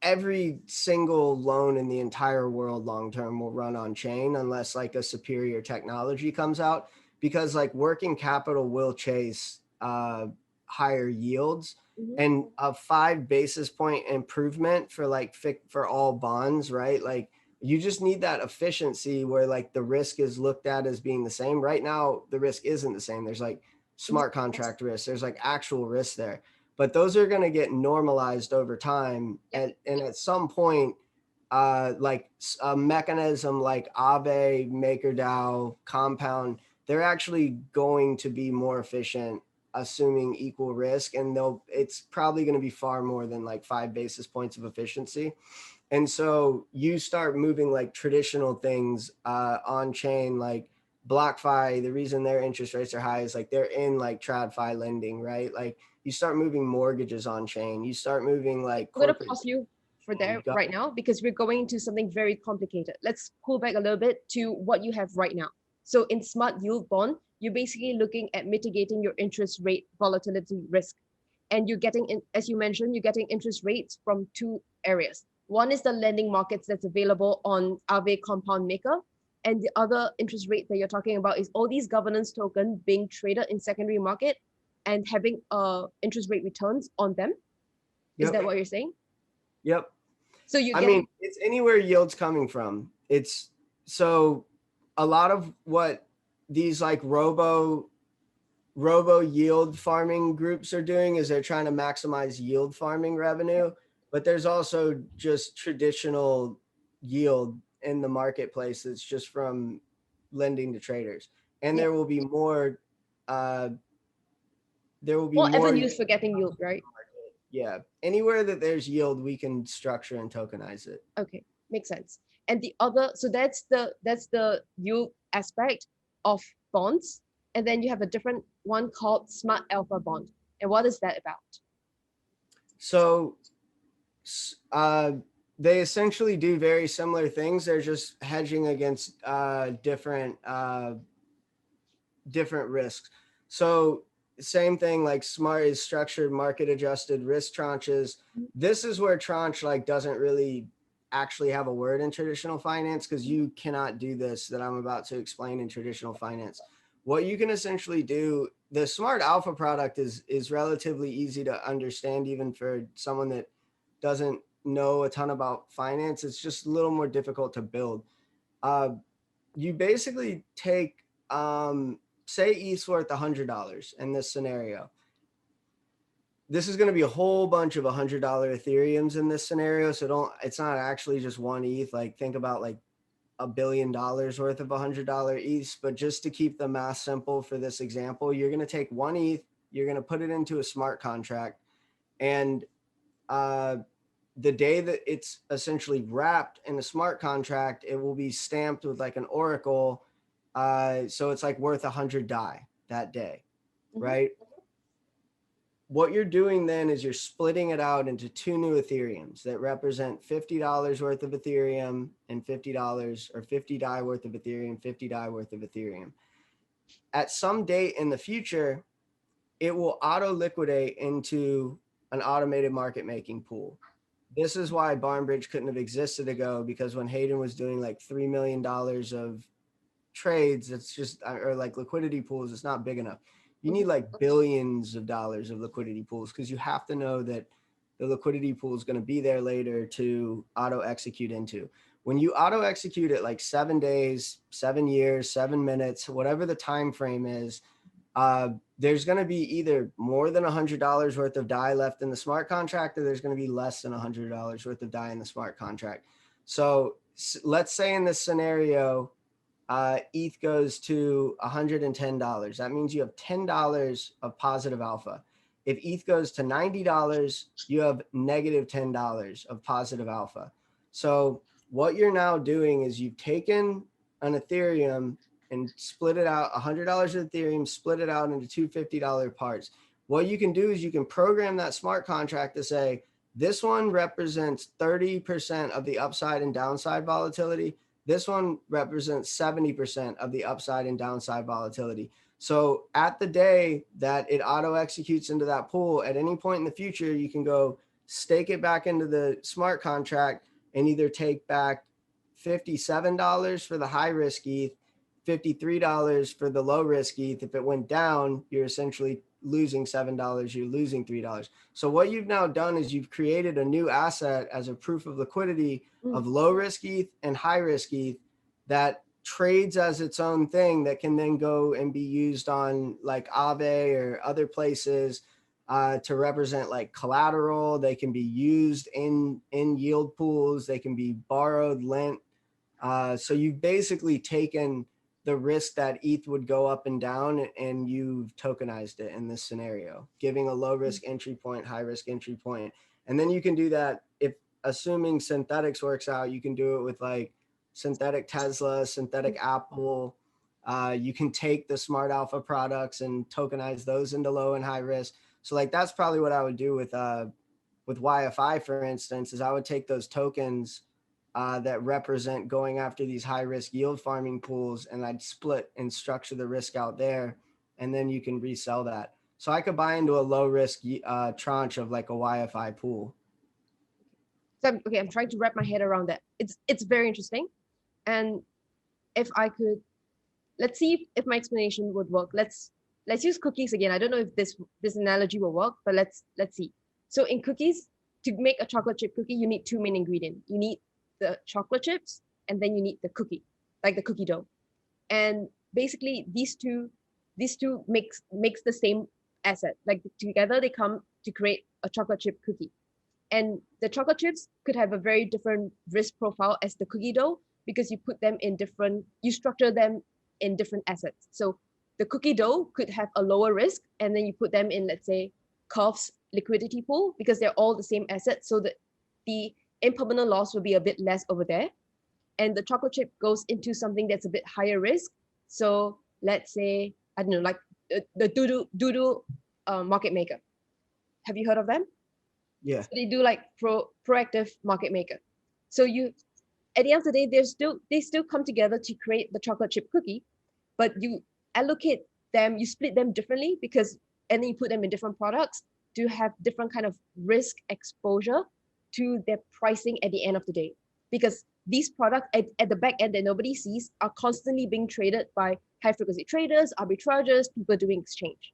every single loan in the entire world long term will run on chain, unless like a superior technology comes out, because like working capital will chase higher yields. And a 5 basis point improvement for like for all bonds, right? Like you just need that efficiency where like the risk is looked at as being the same. Right now the risk isn't the same. There's like smart contract risk, there's like actual risk there, but those are going to get normalized over time. And at some point, like a mechanism like Aave, MakerDAO, Compound, they're actually going to be more efficient, assuming equal risk, and it's probably going to be far more than like 5 basis points of efficiency. And so you start moving like traditional things on chain, like BlockFi. The reason their interest rates are high is like they're in like TradFi lending, right? Like you start moving mortgages on chain, you start moving like I'm going to corporate. pause you for there right now because we're going into something very complicated. Let's pull back a little bit to what you have right now. So in smart yield bond, you're basically looking at mitigating your interest rate volatility risk. And you're getting, as you mentioned, you're getting interest rates from two areas. One is the lending markets that's available on Aave Compound Maker. And the other interest rate that you're talking about is all these governance token being traded in secondary market and having interest rate returns on them. Is Yep. that what you're saying? Yep. So you're I getting mean, it's anywhere yield's coming from. It's so a lot of what these like robo yield farming groups are doing is they're trying to maximize yield farming revenue, but there's also just traditional yield in the marketplace that's just from lending to traders. And yeah, there will be more uh more yield. avenues for getting yield, right? Yeah, anywhere that there's yield we can structure and tokenize it. Okay, makes sense. And the other, so that's the yield aspect of bonds. And then you have a different one called Smart Alpha Bond. And what is that about? So they essentially do very similar things. They're just hedging against different risks. So same thing, like Smart is structured market adjusted risk tranches. This is where tranche like doesn't really actually have a word in traditional finance, because you cannot do this that I'm about to explain in traditional finance. What you can essentially do, the Smart Alpha product is relatively easy to understand even for someone that doesn't know a ton about finance. It's just a little more difficult to build. You basically take say ETH's worth $100 in this scenario. This is going to be a whole bunch of $100 Ethereums in this scenario. So it's not actually just one ETH. Like think about like $1 billion worth of $100 ETHs. But just to keep the math simple for this example, you're going to take one ETH, you're going to put it into a smart contract, and the day that it's essentially wrapped in a smart contract, it will be stamped with like an oracle. So it's like worth 100 DAI that day, right? What you're doing then is you're splitting it out into two new Ethereums that represent $50 worth of Ethereum and $50, or 50 DAI worth of Ethereum, 50 DAI worth of Ethereum. At some date in the future, it will auto liquidate into an automated market making pool. This is why BarnBridge couldn't have existed ago, because when Hayden was doing like $3 million of trades, it's just, or like liquidity pools, it's not big enough. You need like billions of dollars of liquidity pools, because you have to know that the liquidity pool is going to be there later to auto execute into. When you auto execute it like 7 days, 7 years, 7 minutes, whatever the time frame is, there's going to be either more than $100 worth of DAI left in the smart contract, or there's going to be less than $100 worth of DAI in the smart contract. So let's say in this scenario, ETH goes to $110. That means you have $10 of positive alpha. If ETH goes to $90, you have negative $10 of positive alpha. So what you're now doing is you've taken an Ethereum and split it out, $100 of Ethereum, split it out into two $50 parts. What you can do is you can program that smart contract to say, this one represents 30% of the upside and downside volatility. This one represents 70% of the upside and downside volatility. So at the day that it auto executes into that pool, at any point in the future, you can go stake it back into the smart contract and either take back $57 for the high risk ETH, $53 for the low risk ETH. If it went down, you're essentially losing $7, you're losing $3. So what you've now done is you've created a new asset as a proof of liquidity of low risk ETH and high risk ETH that trades as its own thing, that can then go and be used on like Aave or other places to represent like collateral. They can be used in yield pools. They can be borrowed, lent. So you've basically taken the risk that ETH would go up and down, and you've tokenized it in this scenario, giving a low risk entry point, high risk entry point. And then you can do that if, assuming synthetics works out, you can do it with like synthetic Tesla, synthetic Apple. You can take the Smart Alpha products and tokenize those into low and high risk. So like that's probably what I would do with YFI, for instance, is I would take those tokens that represent going after these high risk yield farming pools, and I'd split and structure the risk out there, and then you can resell that. So I could buy into a low risk tranche of like a YFI pool. So I'm trying to wrap my head around that. It's very interesting, and if I could, let's see if my explanation would work. Let's use cookies again. I don't know if this analogy will work, but let's see. So in cookies, to make a chocolate chip cookie, you need two main ingredients. You need the chocolate chips, and then you need the cookie, like the cookie dough. And basically these two makes the same asset. Like together they come to create a chocolate chip cookie. And the chocolate chips could have a very different risk profile as the cookie dough, because you structure them in different assets. So the cookie dough could have a lower risk, and then you put them in, let's say, Curve's liquidity pool, because they're all the same assets, so that the impermanent loss will be a bit less over there. And the chocolate chip goes into something that's a bit higher risk. So let's say, I don't know, like the doodle market maker. Have you heard of them? Yeah. So they do like proactive market maker. So at the end of the day, they still come together to create the chocolate chip cookie, but you allocate them, you split them differently, and then you put them in different products to have different kind of risk exposure to their pricing at the end of the day. Because these products at the back end that nobody sees are constantly being traded by high frequency traders, arbitragers, people doing exchange.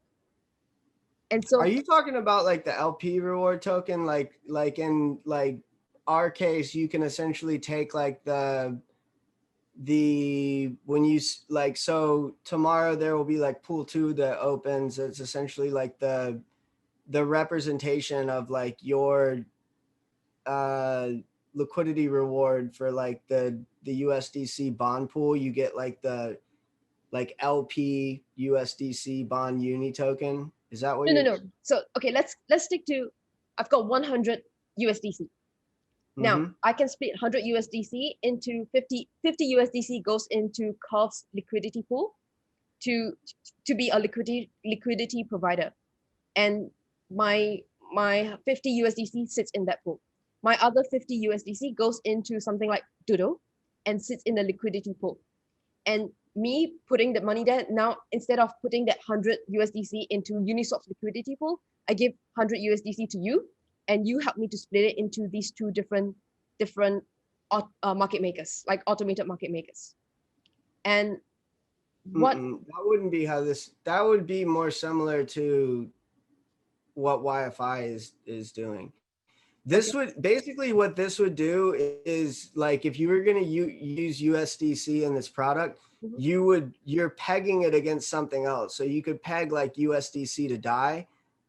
And so, are you talking about like the LP reward token? Like in like our case, you can essentially take like when you like, so tomorrow there will be like pool 2 that opens. It's essentially like the representation of like your liquidity reward for like the USDC bond pool. You get like the LP USDC bond uni token. Is that what no. So okay, let's stick to, I've got 100 USDC. Now I can split 100 USDC into 50 USDC goes into Curve's liquidity pool to be a liquidity provider, and my 50 USDC sits in that pool. My other 50 USDC goes into something like Doodle and sits in the liquidity pool. And me putting the money there, now instead of putting that 100 USDC into Uniswap's liquidity pool, I give 100 USDC to you, and you help me to split it into these two different market makers, like automated market makers. And what that wouldn't be how this, that would be more similar to what YFI is doing. This would basically, what this would do is like, if you were going to use USDC in this product, you're pegging it against something else. So you could peg like USDC to DAI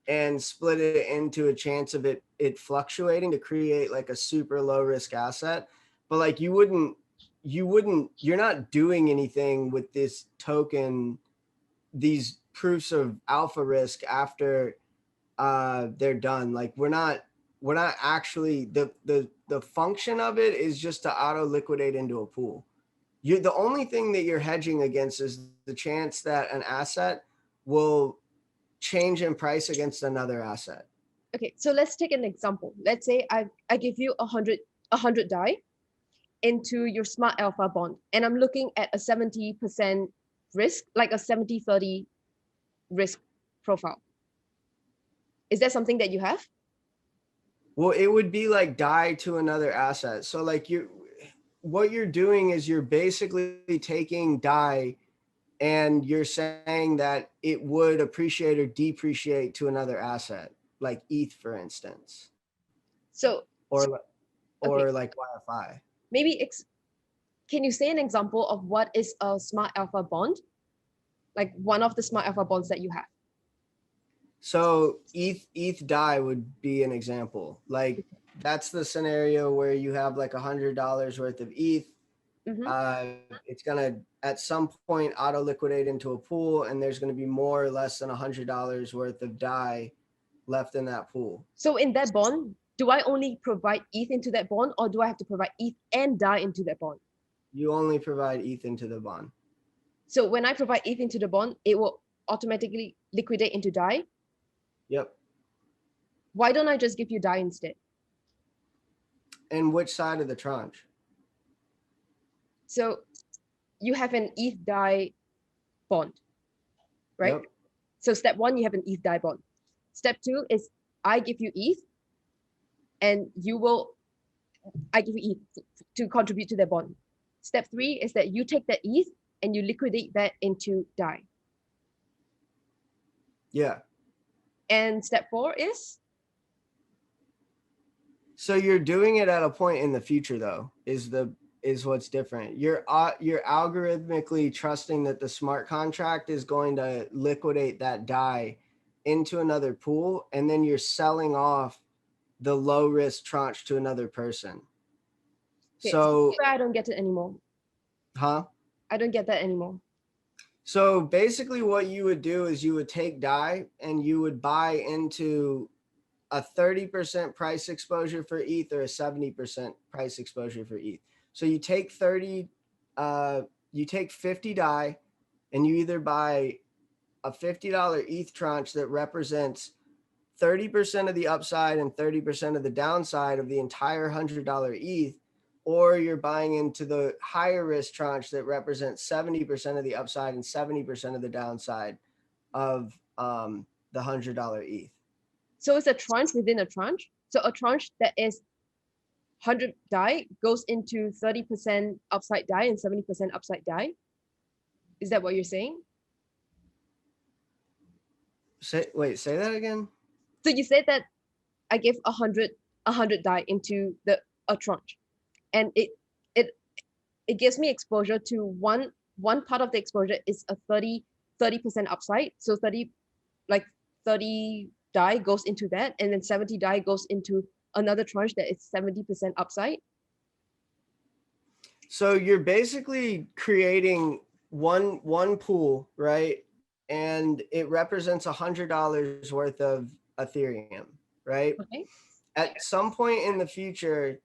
and split it into a chance of it fluctuating to create like a super low risk asset. But like you're not doing anything with this token, these proofs of alpha risk after they're done. Like we're not actually, the function of it is just to auto liquidate into a pool. The only thing that you're hedging against is the chance that an asset will change in price against another asset. Okay, so let's take an example. Let's say I give you 100 DAI into your Smart Alpha bond, and I'm looking at a 70% risk, like a 70-30 risk profile. Is that something that you have? Well, it would be like DAI to another asset. So like what you're doing is you're basically taking DAI and you're saying that it would appreciate or depreciate to another asset, like ETH, for instance. So, or okay, like YFI. Maybe can you say an example of what is a Smart Alpha bond? Like one of the Smart Alpha bonds that you have. So ETH DAI would be an example. Like that's the scenario where you have like $100 worth of ETH. It's gonna at some point auto liquidate into a pool, and there's gonna be more or less than $100 worth of DAI left in that pool. So in that bond, do I only provide ETH into that bond, or do I have to provide ETH and DAI into that bond? You only provide ETH into the bond. So when I provide ETH into the bond, it will automatically liquidate into DAI? Yep. Why don't I just give you DAI instead? And which side of the tranche? So you have an ETH DAI bond, right? Yep. So step 1, you have an ETH DAI bond. Step 2 is I give you ETH, and I give you ETH to contribute to the bond. Step 3 is that you take that ETH and you liquidate that into DAI. Yeah. And step 4 is? So you're doing it at a point in the future, though, is what's different. You're algorithmically trusting that the smart contract is going to liquidate that DAI into another pool, and then you're selling off the low risk tranche to another person. Okay, So I don't get it anymore. huh? I don't get that anymore. So basically what you would do is you would take DAI and you would buy into a 30% price exposure for ETH or a 70% price exposure for ETH. So you take 50 DAI and you either buy a $50 ETH tranche that represents 30% of the upside and 30% of the downside of the entire $100 ETH, or you're buying into the higher risk tranche that represents 70% of the upside and 70% of the downside of the $100 ETH. So it's a tranche within a tranche. So a tranche that is 100 DAI goes into 30% upside DAI and 70% upside DAI. Is that what you're saying? Say that again. So you said that I gave 100 DAI into a tranche, and it gives me exposure to one part of the exposure is a 30% upside. So 30 DAI goes into that, and then 70 DAI goes into another tranche that is 70% upside. So you're basically creating one pool, right? And it represents $100 worth of Ethereum, right? Okay. At some point in the future,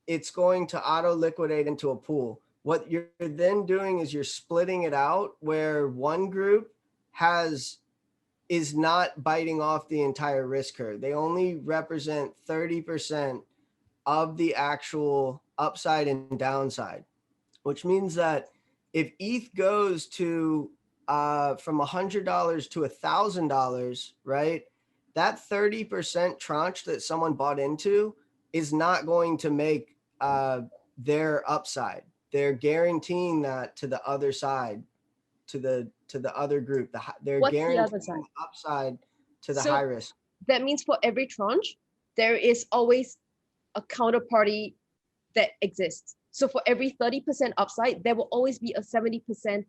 it's going to auto liquidate into a pool. What you're then doing is you're splitting it out where one group is not biting off the entire risk curve. They only represent 30% of the actual upside and downside, which means that if ETH goes to from $100 to $1,000, right? That 30% tranche that someone bought into is not going to make their upside. They're guaranteeing that to the other side, to the other group. They're What's the guaranteeing other side? the upside to the So high risk. that means for every tranche, there is always a counterparty that exists. So for every 30% upside, there will always be a 70%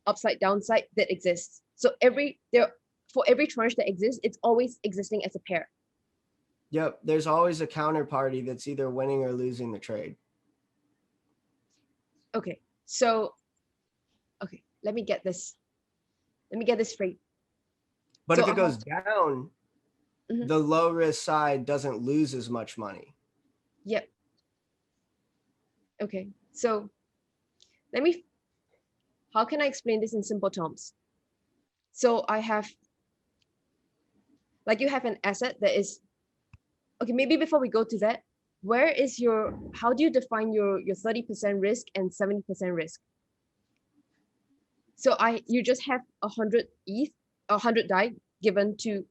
upside downside that exists. So for every tranche that exists, it's always existing as a pair. Yep, there's always a counterparty that's either winning or losing the trade. Okay, so let me get this straight. But So if it goes down, Mhm. the low risk side doesn't lose as much money. Yep. Okay, so how can I explain this in simple terms? So I have, like, you have an asset that is, okay, maybe before we go to that, how do you define your 30% risk and 70% risk? So you just have 100 ETH, 100 DAI given to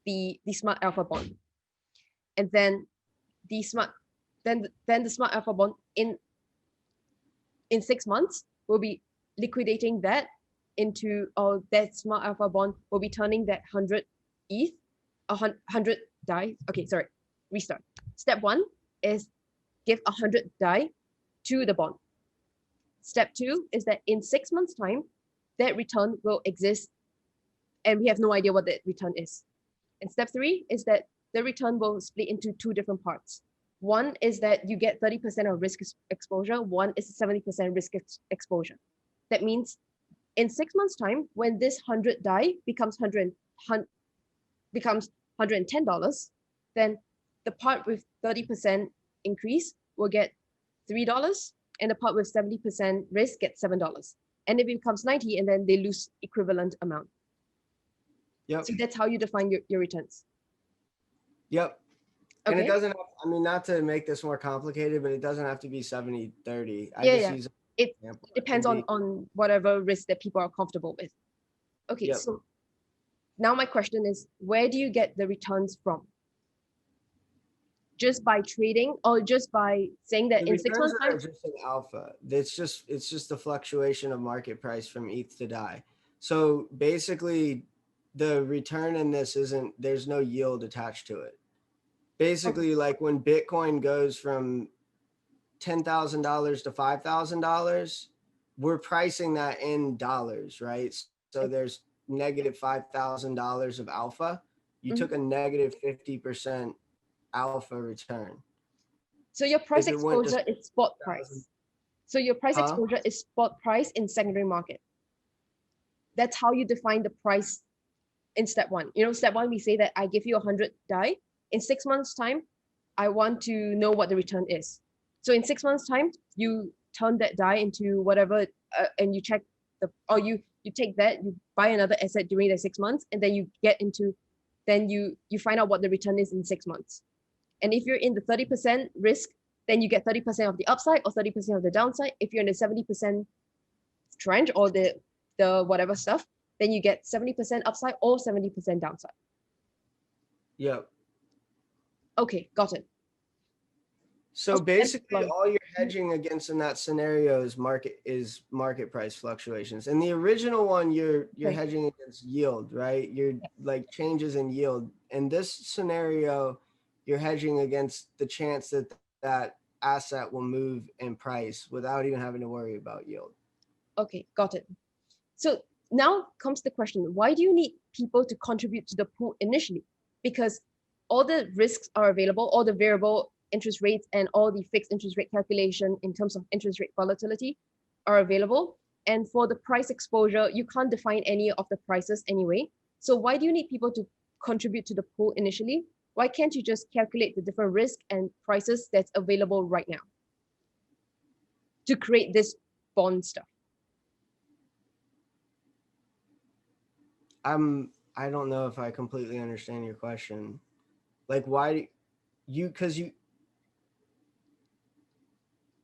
the smart alpha bond. And then the smart alpha bond in 6 months will be liquidating that into, or that smart alpha bond will be turning that 100 ETH, 100 DAI. Okay, sorry, restart. Step 1 is give 100 DAI to the bond. Step 2 is that in 6 months' time, that return will exist, and we have no idea what that return is. And step 3 is that the return will split into 2 different parts. One is that you get 30% of risk exposure. One is 70% risk exposure. That means in 6 months' time, when this 100 DAI becomes $110, then the part with 30% increase will get $3, and the part with 70% risk gets $7. And it becomes 90, and then they lose equivalent amount. Yep. So that's how you define your returns. Yep. And Okay. it doesn't, I mean, not to make this more complicated, but it doesn't have to be 70-30. It depends on whatever risk that people are comfortable with. Okay, Yep. so now my question is, where do you get the returns from? just by trading or just by saying that The in six returns months are time? just an alpha. It's just the fluctuation of market price from ETH to DAI. So basically, the return in this isn't, there's no yield attached to it. Okay. Basically, like when Bitcoin goes from $10,000 to $5,000, we're pricing that in dollars, right? So there's negative $5,000 of alpha. You took Mhm. a negative 50% alpha return. So your If price it went to exposure is spot 1,000, price. So your price huh? exposure is spot price in secondary market. That's how you define the price in step one. You know, step one, we say that I give you 100 DAI. In 6 months' time, I want to know what the return is. So in 6 months' time, you turn that DAI into whatever, and you check or you take that, you buy another asset during the 6 months, and then you get into, then you find out what the return is in 6 months. And if you're in the 30% risk, then you get 30% of the upside or 30% of the downside. If you're in the 70% tranche or the whatever stuff, then you get 70% upside or 70% downside. Yep. Okay, got it. So basically, all you're hedging against in that scenario is market price fluctuations. In the original one, you're Okay. hedging against yield, right? You're like changes in yield. In this scenario, you're hedging against the chance that that asset will move in price without even having to worry about yield. Okay, got it. So now comes the question, why do you need people to contribute to the pool initially? Because all the risks are available, all the variable interest rates and all the fixed interest rate calculation in terms of interest rate volatility are available. And for the price exposure, you can't define any of the prices anyway. So why do you need people to contribute to the pool initially? Why can't you just calculate the different risk and prices that's available right now to create this bond stuff? I don't know if I completely understand your question. Like why you cuz you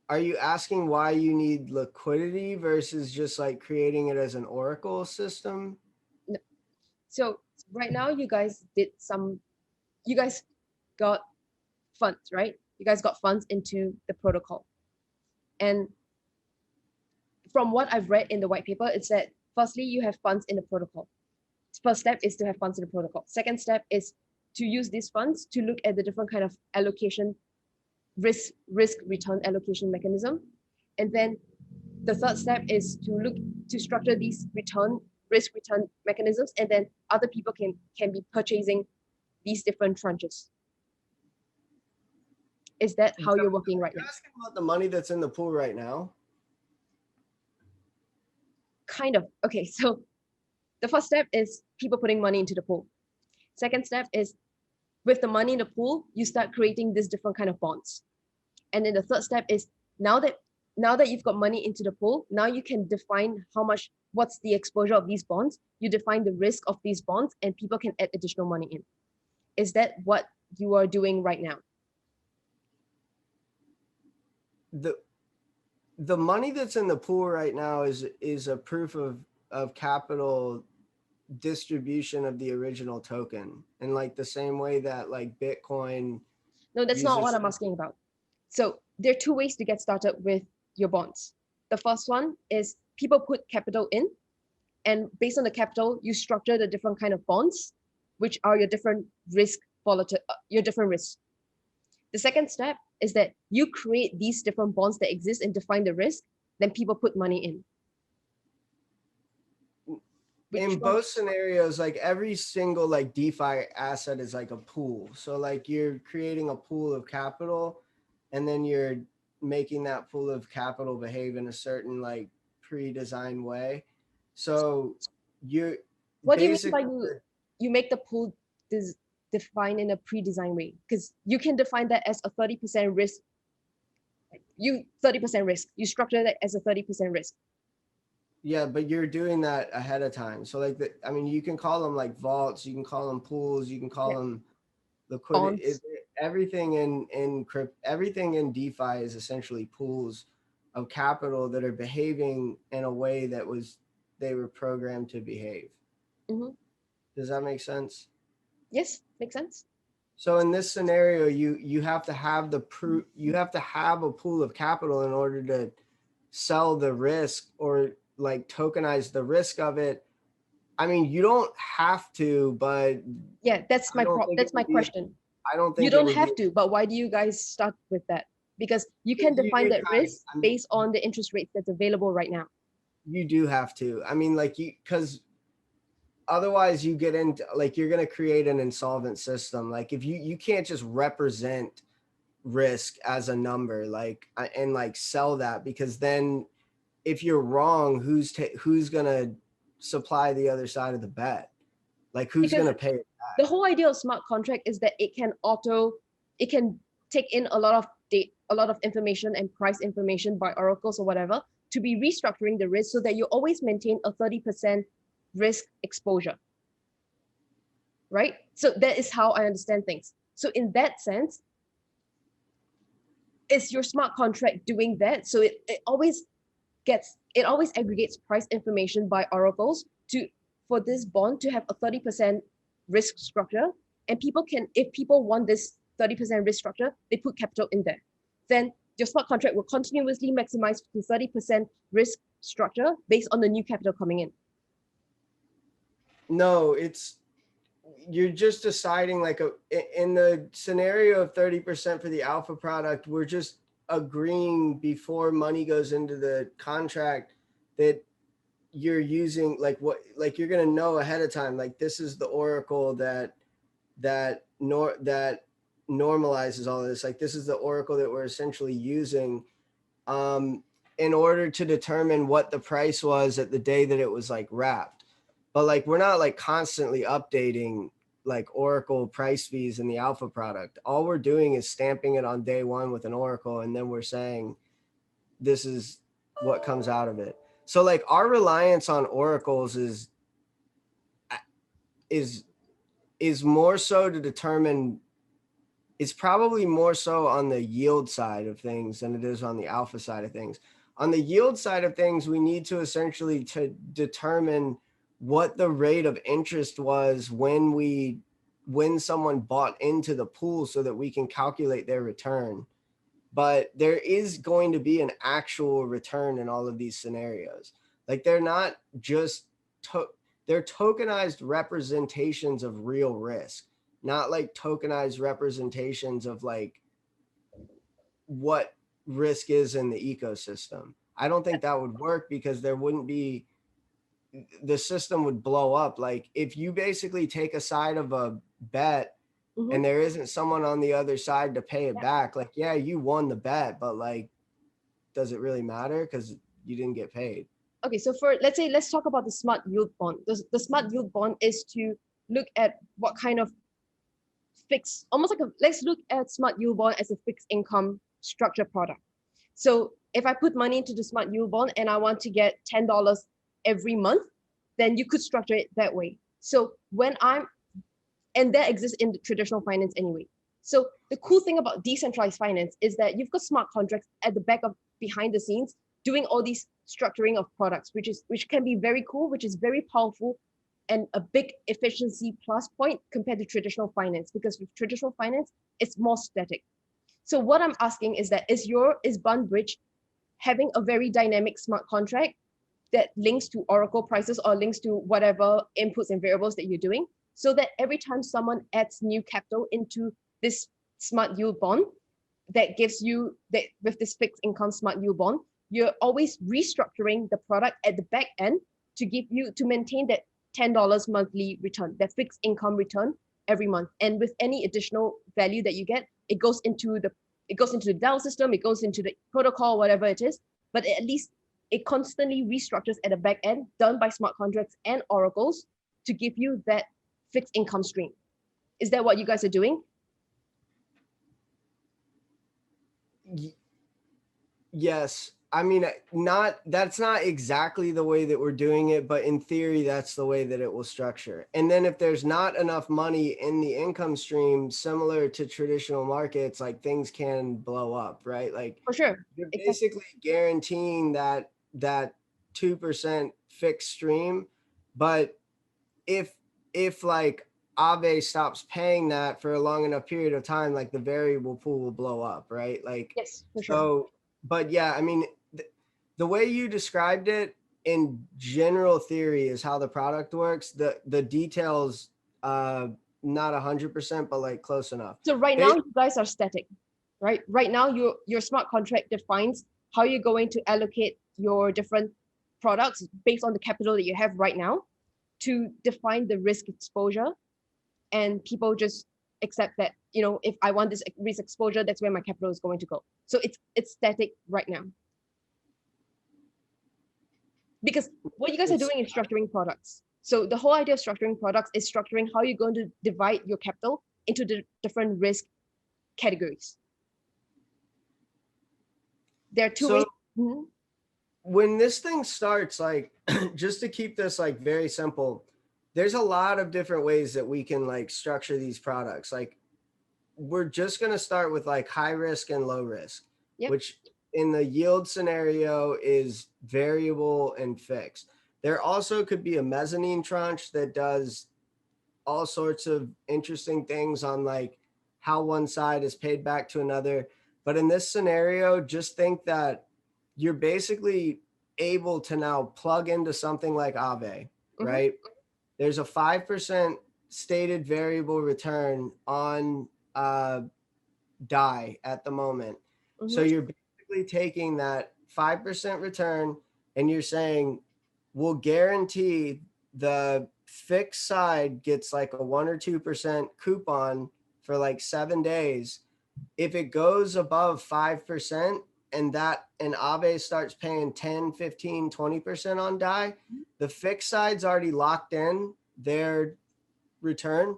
are you asking why you need liquidity versus just like creating it as an oracle system? No. So right now you guys got funds, right? You guys got funds into the protocol. And from what I've read in the white paper, it's that firstly, you have funds in the protocol. First step is to have funds in the protocol. Second step is to use these funds to look at the different kind of allocation, risk return allocation mechanism. And then the third step is to look to structure these risk return mechanisms, and then other people can be purchasing these different tranches. Is that how So you're working right you're now? asking about the money that's in the pool right now? Kind of. Okay, so the first step is people putting money into the pool. Second step is with the money in the pool, you start creating this different kind of bonds. And then the third step is now that now that you've got money into the pool, now you can define what's the exposure of these bonds. You define the risk of these bonds, and people can add additional money in. Is that what you are doing right now? The the money that's in the pool right now is a proof of capital distribution of the original token, in like the same way that like Bitcoin No, that's not what uses. I'm asking about. So there are two ways to get started with your bonds. The first one is people put capital in, and based on the capital, you structure the different kind of bonds, which are your different your different risks. The second step is that you create these different bonds that exist and define the risk, then people put money in. Which In one? both scenarios, like every single like DeFi asset is like a pool. So like you're creating a pool of capital, and then you're making that pool of capital behave in a certain like pre-designed way. So you're What do you mean by basically, you make the pool defined in a pre-designed way? Because you can define that as a 30% risk. You 30% risk. You structure that as a 30% risk. yeah, but you're doing that ahead of time. So like I mean, you can call them like vaults, you can call them pools, you can call Yeah. them liquidity. Bonds. Everything everything in DeFi is essentially pools of capital that are behaving in a way that they were programmed to behave. Mm-hmm. Does that make sense? Yes, makes sense. So in this scenario, you have to have you have to have a pool of capital in order to sell the risk or like tokenize the risk of it. I mean, you don't have to, but Yeah, that's I don't think it that's my would be. question. I don't You think it don't would be have to, but why do you guys start with that? Because you can because define you that kind of. risk I mean, based on the interest rates that's available right now. you do have to. I mean, like you because otherwise you get into like you're going to create an insolvent system. Like if you can't just represent risk as a number and like sell that, because then if you're wrong, who's gonna supply the other side of the bet? Like who's Because gonna pay it the back? whole idea of smart contract is that it can take in a lot of information and price information by oracles or whatever to be restructuring the risk so that you always maintain a 30% risk exposure, right? So that is how I understand things. So in that sense, is your smart contract doing that? So it always aggregates price information by oracles to for this bond to have a 30% risk structure. And people can, if people want this 30% risk structure, they put capital in there. Then your smart contract will continuously maximize to 30% risk structure based on the new capital coming in. No, you're just deciding like in the scenario of 30% for the alpha product, we're just agreeing before money goes into the contract that you're using like you're gonna know ahead of time, like this is the oracle that normalizes all of this. Like this is the oracle that we're essentially using um, in order to determine what the price was at the day that it was like wrapped. But like we're not like constantly updating like oracle price fees in the alpha product. All we're doing is stamping it on day one with an oracle, and then we're saying this is what comes out of it. So like our reliance on oracles is is more so to determine, it's probably more so on the yield side of things than it is on the alpha side of things. On the yield side of things, we need to essentially to determine what the rate of interest was when someone bought into the pool so that we can calculate their return. But there is going to be an actual return in all of these scenarios. Like they're not just they're tokenized representations of real risk, not like tokenized representations of like what risk is in the ecosystem. I don't think that would work because there wouldn't be, the system would blow up. Like if you basically take a side of a bet Mhm. and there isn't someone on the other side to pay it back, like yeah, you won the bet, but like does it really matter because you didn't get paid? Okay, so for let's talk about the smart yield bond. The smart yield bond is to look at what kind of fixed, almost like a, let's look at smart yield bond as a fixed income structure product. So if I put money into the smart yield bond and I want to get $10 every month, then you could structure it that way. So and that exists in the traditional finance anyway. So the cool thing about decentralized finance is that you've got smart contracts at the back of behind the scenes doing all these structuring of products, which can be very cool, which is very powerful and a big efficiency plus point compared to traditional finance, because with traditional finance, it's more static. So what I'm asking is that is BarnBridge having a very dynamic smart contract that links to Oracle prices or links to whatever inputs and variables that you're doing, so that every time someone adds new capital into this smart yield bond that gives you that with this fixed income smart yield bond, you're always restructuring the product at the back end to give you to maintain that $10 monthly return, that fixed income return every month. And with any additional value that you get, it goes into the DAO system, it goes into the protocol, whatever it is. But at least it constantly restructures at the back end, done by smart contracts and oracles to give you that fixed income stream. Is that what you guys are doing? Yes. I mean, that's not exactly the way that we're doing it, but in theory, that's the way that it will structure. And then if there's not enough money in the income stream, similar to traditional markets, like things can blow up, right? Like For sure. you're Exactly. basically guaranteeing that 2% fixed stream. But if like Aave stops paying that for a long enough period of time, like the variable pool will blow up, right? Like, Yes, for sure. so, but yeah, I mean, the way you described it in general theory is how the product works. The details, not 100%, but like close enough. So right now you guys are static, right? Right now your smart contract defines how you're going to allocate your different products based on the capital that you have right now to define the risk exposure, and people just accept that, you know, if I want this risk exposure, that's where my capital is going to go. So it's static right now. Because what you guys are doing is structuring products. So the whole idea of structuring products is structuring how you're going to divide your capital into the different risk categories. There are two ways. Mm-hmm. When this thing starts, like, just to keep this like very simple, there's a lot of different ways that we can like structure these products. Like, we're just going to start with like high risk and low risk, Yep. which in the yield scenario is variable and fixed. There also could be a mezzanine tranche that does all sorts of interesting things on like how one side is paid back to another. But in this scenario, just think that you're basically able to now plug into something like Aave, right? There's a 5% stated variable return on DAI at the moment. So you're basically taking that 5% return and you're saying, we'll guarantee the fixed side gets like a 1 or 2% coupon for like 7 days. If it goes above 5% and Aave starts paying 10, 15, 20% on DAI, the fixed side's already locked in their return.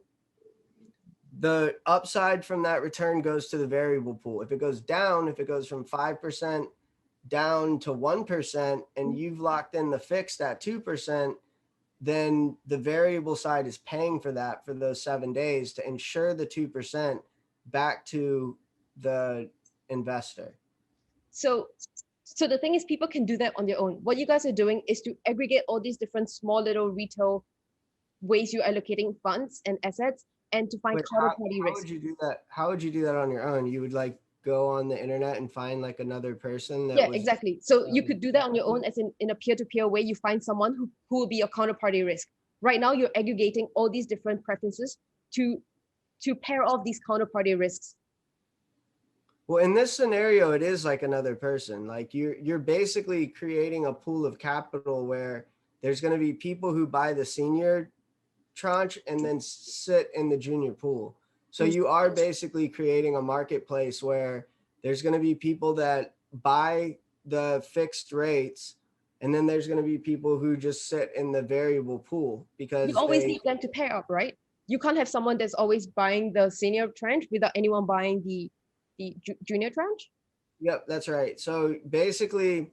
The upside from that return goes to the variable pool. If it goes down, if it goes from 5% down to 1%, and you've locked in the fixed at 2%, then the variable side is paying for that for those 7 days to ensure the 2% back to the investor. So the thing is, people can do that on their own. What you guys are doing is to aggregate all these different small little retail ways you're allocating funds and assets, and to find counterparty risk. How would you do that? How would you do that on your own? You would like go on the internet and find like another person that was, exactly. So you could do that on your own, as in a peer-to-peer way. You find someone who will be your counterparty risk. Right now you're aggregating all these different preferences to pair off these counterparty risks. Well, in this scenario, it is like another person. Like you're basically creating a pool of capital where there's going to be people who buy the senior tranche and then sit in the junior pool. So you are basically creating a marketplace where there's going to be people that buy the fixed rates, and then there's going to be people who just sit in the variable pool, because you always need them to pair up, right? You can't have someone that's always buying the senior tranche without anyone buying the junior tranche. Yep, that's right. So basically,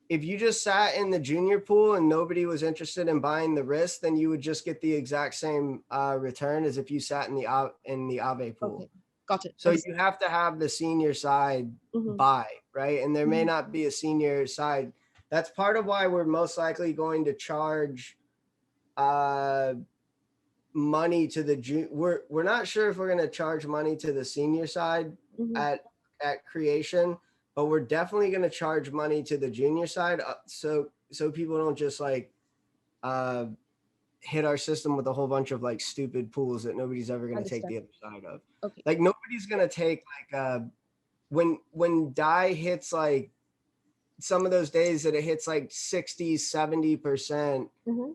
if you just sat in the junior pool and nobody was interested in buying the risk, then you would just get the exact same return as if you sat in the Aave pool. Okay, got it. So you have to have the senior side buy, right? And there may not be a senior side. That's part of why we're most likely going to charge money to the we're not sure if we're going to charge money to the senior side at creation, but we're definitely going to charge money to the junior side, so people don't just like hit our system with a whole bunch of like stupid pools that nobody's ever going to take the other side of. Okay. Like nobody's going to take like when DAI hits like some of those days that it hits like 60-70%,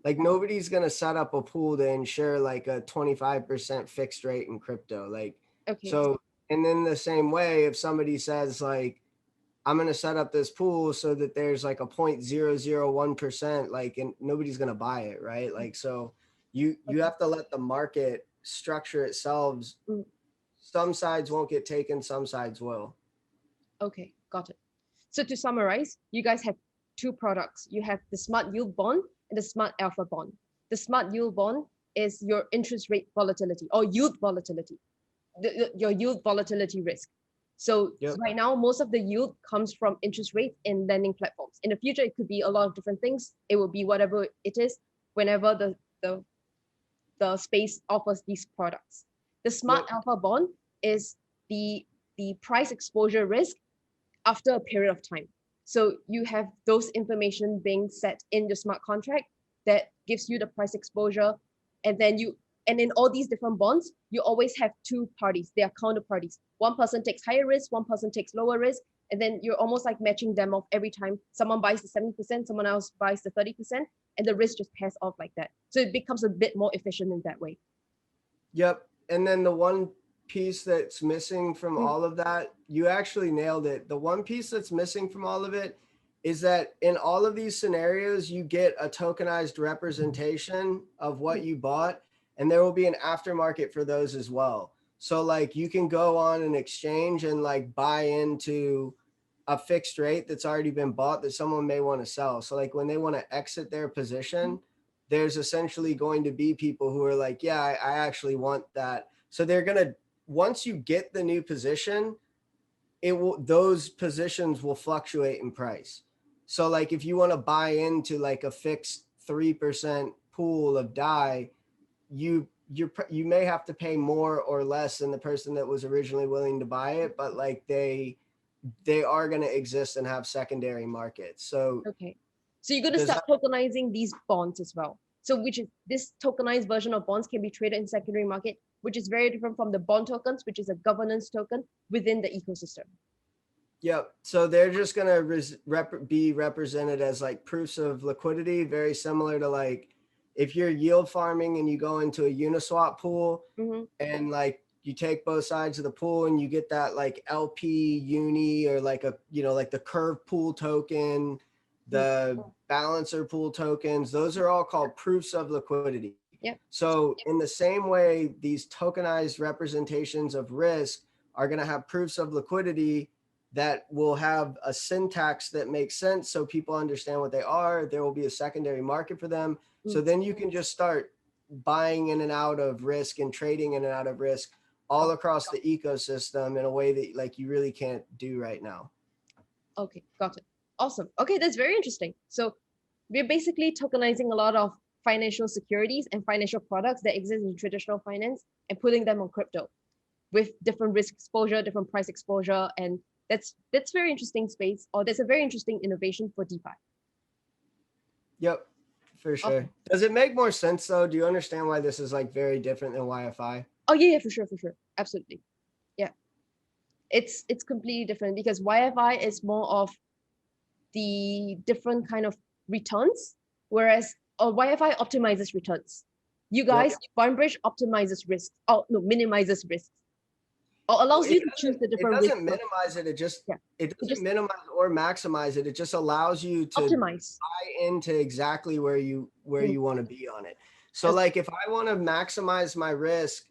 like nobody's going to set up a pool to ensure like a 25% fixed rate in crypto. Like, so, and then the same way, if somebody says like, I'm going to set up this pool so that there's like a 0.001%, like, and nobody's going to buy it. Right. Like, so you have to let the market structure itself. Some sides won't get taken, some sides will. Okay, got it. So to summarize, you guys have two products. You have the smart yield bond and the smart alpha bond. The smart yield bond is your interest rate volatility or yield volatility, your yield volatility risk. So right now, most of the yield comes from interest rates in lending platforms. In the future, it could be a lot of different things. It will be whatever it is, whenever the the space offers these products. The smart Yep. alpha bond is the price exposure risk after a period of time. So you have those information being set in your smart contract that gives you the price exposure, and then and in all these different bonds, you always have two parties. They are counterparties. One person takes higher risk, one person takes lower risk, and then you're almost like matching them off every time. Someone buys the 70%, someone else buys the 30%, and the risk just pass off like that. So it becomes a bit more efficient in that way. Yep. And then the one piece that's missing from Mm. all of that, you actually nailed it. The one piece that's missing from all of it is that in all of these scenarios, you get a tokenized representation of what you bought, and there will be an aftermarket for those as well. So like you can go on an exchange and like buy into a fixed rate that's already been bought that someone may want to sell. So like when they want to exit their position, there's essentially going to be people who are like, yeah, I actually want that. So they're going to, once you get the new position, those positions will fluctuate in price. So like if you want to buy into like a fixed 3% pool of DAI, you may have to pay more or less than the person that was originally willing to buy it, but like they are going to exist and have secondary markets. So Okay. So you're going to does start that, tokenizing these bonds as well. So which is this tokenized version of bonds can be traded in secondary market, which is very different from the bond tokens, which is a governance token within the ecosystem. yep. So they're just going to be represented as like proofs of liquidity, very similar to like if you're yield farming and you go into a Uniswap pool Mm-hmm. and like you take both sides of the pool and you get that like LP uni or like a, like the curve pool token, the balancer pool tokens, those are all called proofs of liquidity. Yep. So in the same way, these tokenized representations of risk are going to have proofs of liquidity that will have a syntax that makes sense so people understand what they are. There will be a secondary market for them. So then you can just start buying in and out of risk and trading in and out of risk all across the ecosystem in a way that like you really can't do right now. Okay, got it. Awesome. Okay, that's very interesting. So we're basically tokenizing a lot of financial securities and financial products that exist in traditional finance and putting them on crypto with different risk exposure, different price exposure, and that's very interesting space, or that's a very interesting innovation for DeFi. Yep, for sure. Awesome. Does it make more sense though? Do you understand why this is like very different than YFI? Oh yeah, for sure, absolutely. Yeah, it's completely different because YFI is more of the different kind of returns, whereas YFI optimizes returns. You Yep. guys, BarnBridge optimizes risk. Oh no, minimizes risks, or allows you to choose the It different risks. doesn't minimize it. Yeah, it doesn't just minimize or maximize it. It just allows you to optimize. buy into exactly where you want to be on it. So As, like if I want to maximize my risk,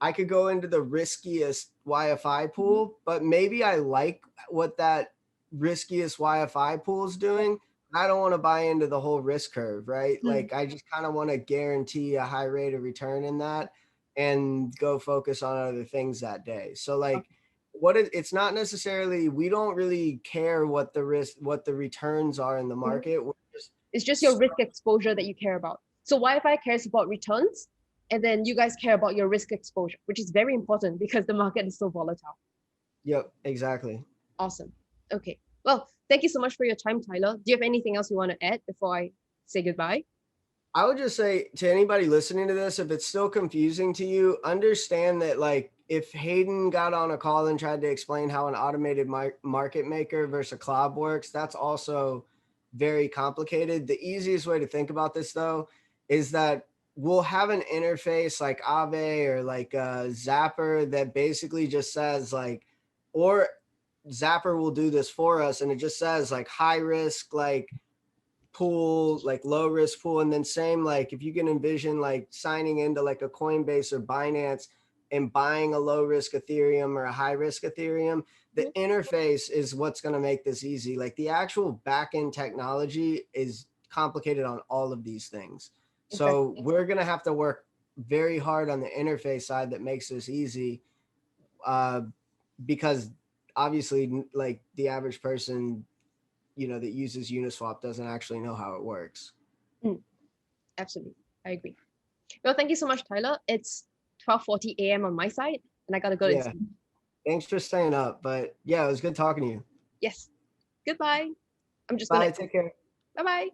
I could go into the riskiest YFI pool, but maybe I like what that riskiest YFI pool is doing. I don't want to buy into the whole risk curve, right? Like I just kind of want to guarantee a high rate of return in that and go focus on other things that day. So like it's not necessarily, we don't really care what the returns are in the market. We're just it's just your risk exposure that you care about. So YFI cares about returns, and then you guys care about your risk exposure, which is very important because the market is so volatile. Yep, exactly. Awesome. Okay. Well, thank you so much for your time, Tyler. Do you have anything else you want to add before I say goodbye? I would just say to anybody listening to this, if it's still confusing to you, understand that like if Hayden got on a call and tried to explain how an automated market maker versus a cloud works, that's also very complicated. The easiest way to think about this though is that we'll have an interface like Aave or like Zapper that basically just says like, or Zapper will do this for us, and it just says like high risk, like pool, like low risk pool. And then same, like if you can envision like signing into like a Coinbase or Binance and buying a low risk Ethereum or a high risk Ethereum, the interface is what's going to make this easy. Like the actual back end technology is complicated on all of these things. So we're going to have to work very hard on the interface side that makes this easy, because obviously like the average person that uses Uniswap doesn't actually know how it works. Absolutely. I agree. Well, thank you so much, Tyler. It's 12:40 a.m. on my side, and I gotta go and Yeah. sleep. Thanks for staying up. But yeah, it was good talking to you. Yes. Goodbye. I'm just gonna. Bye. Take care. Bye bye.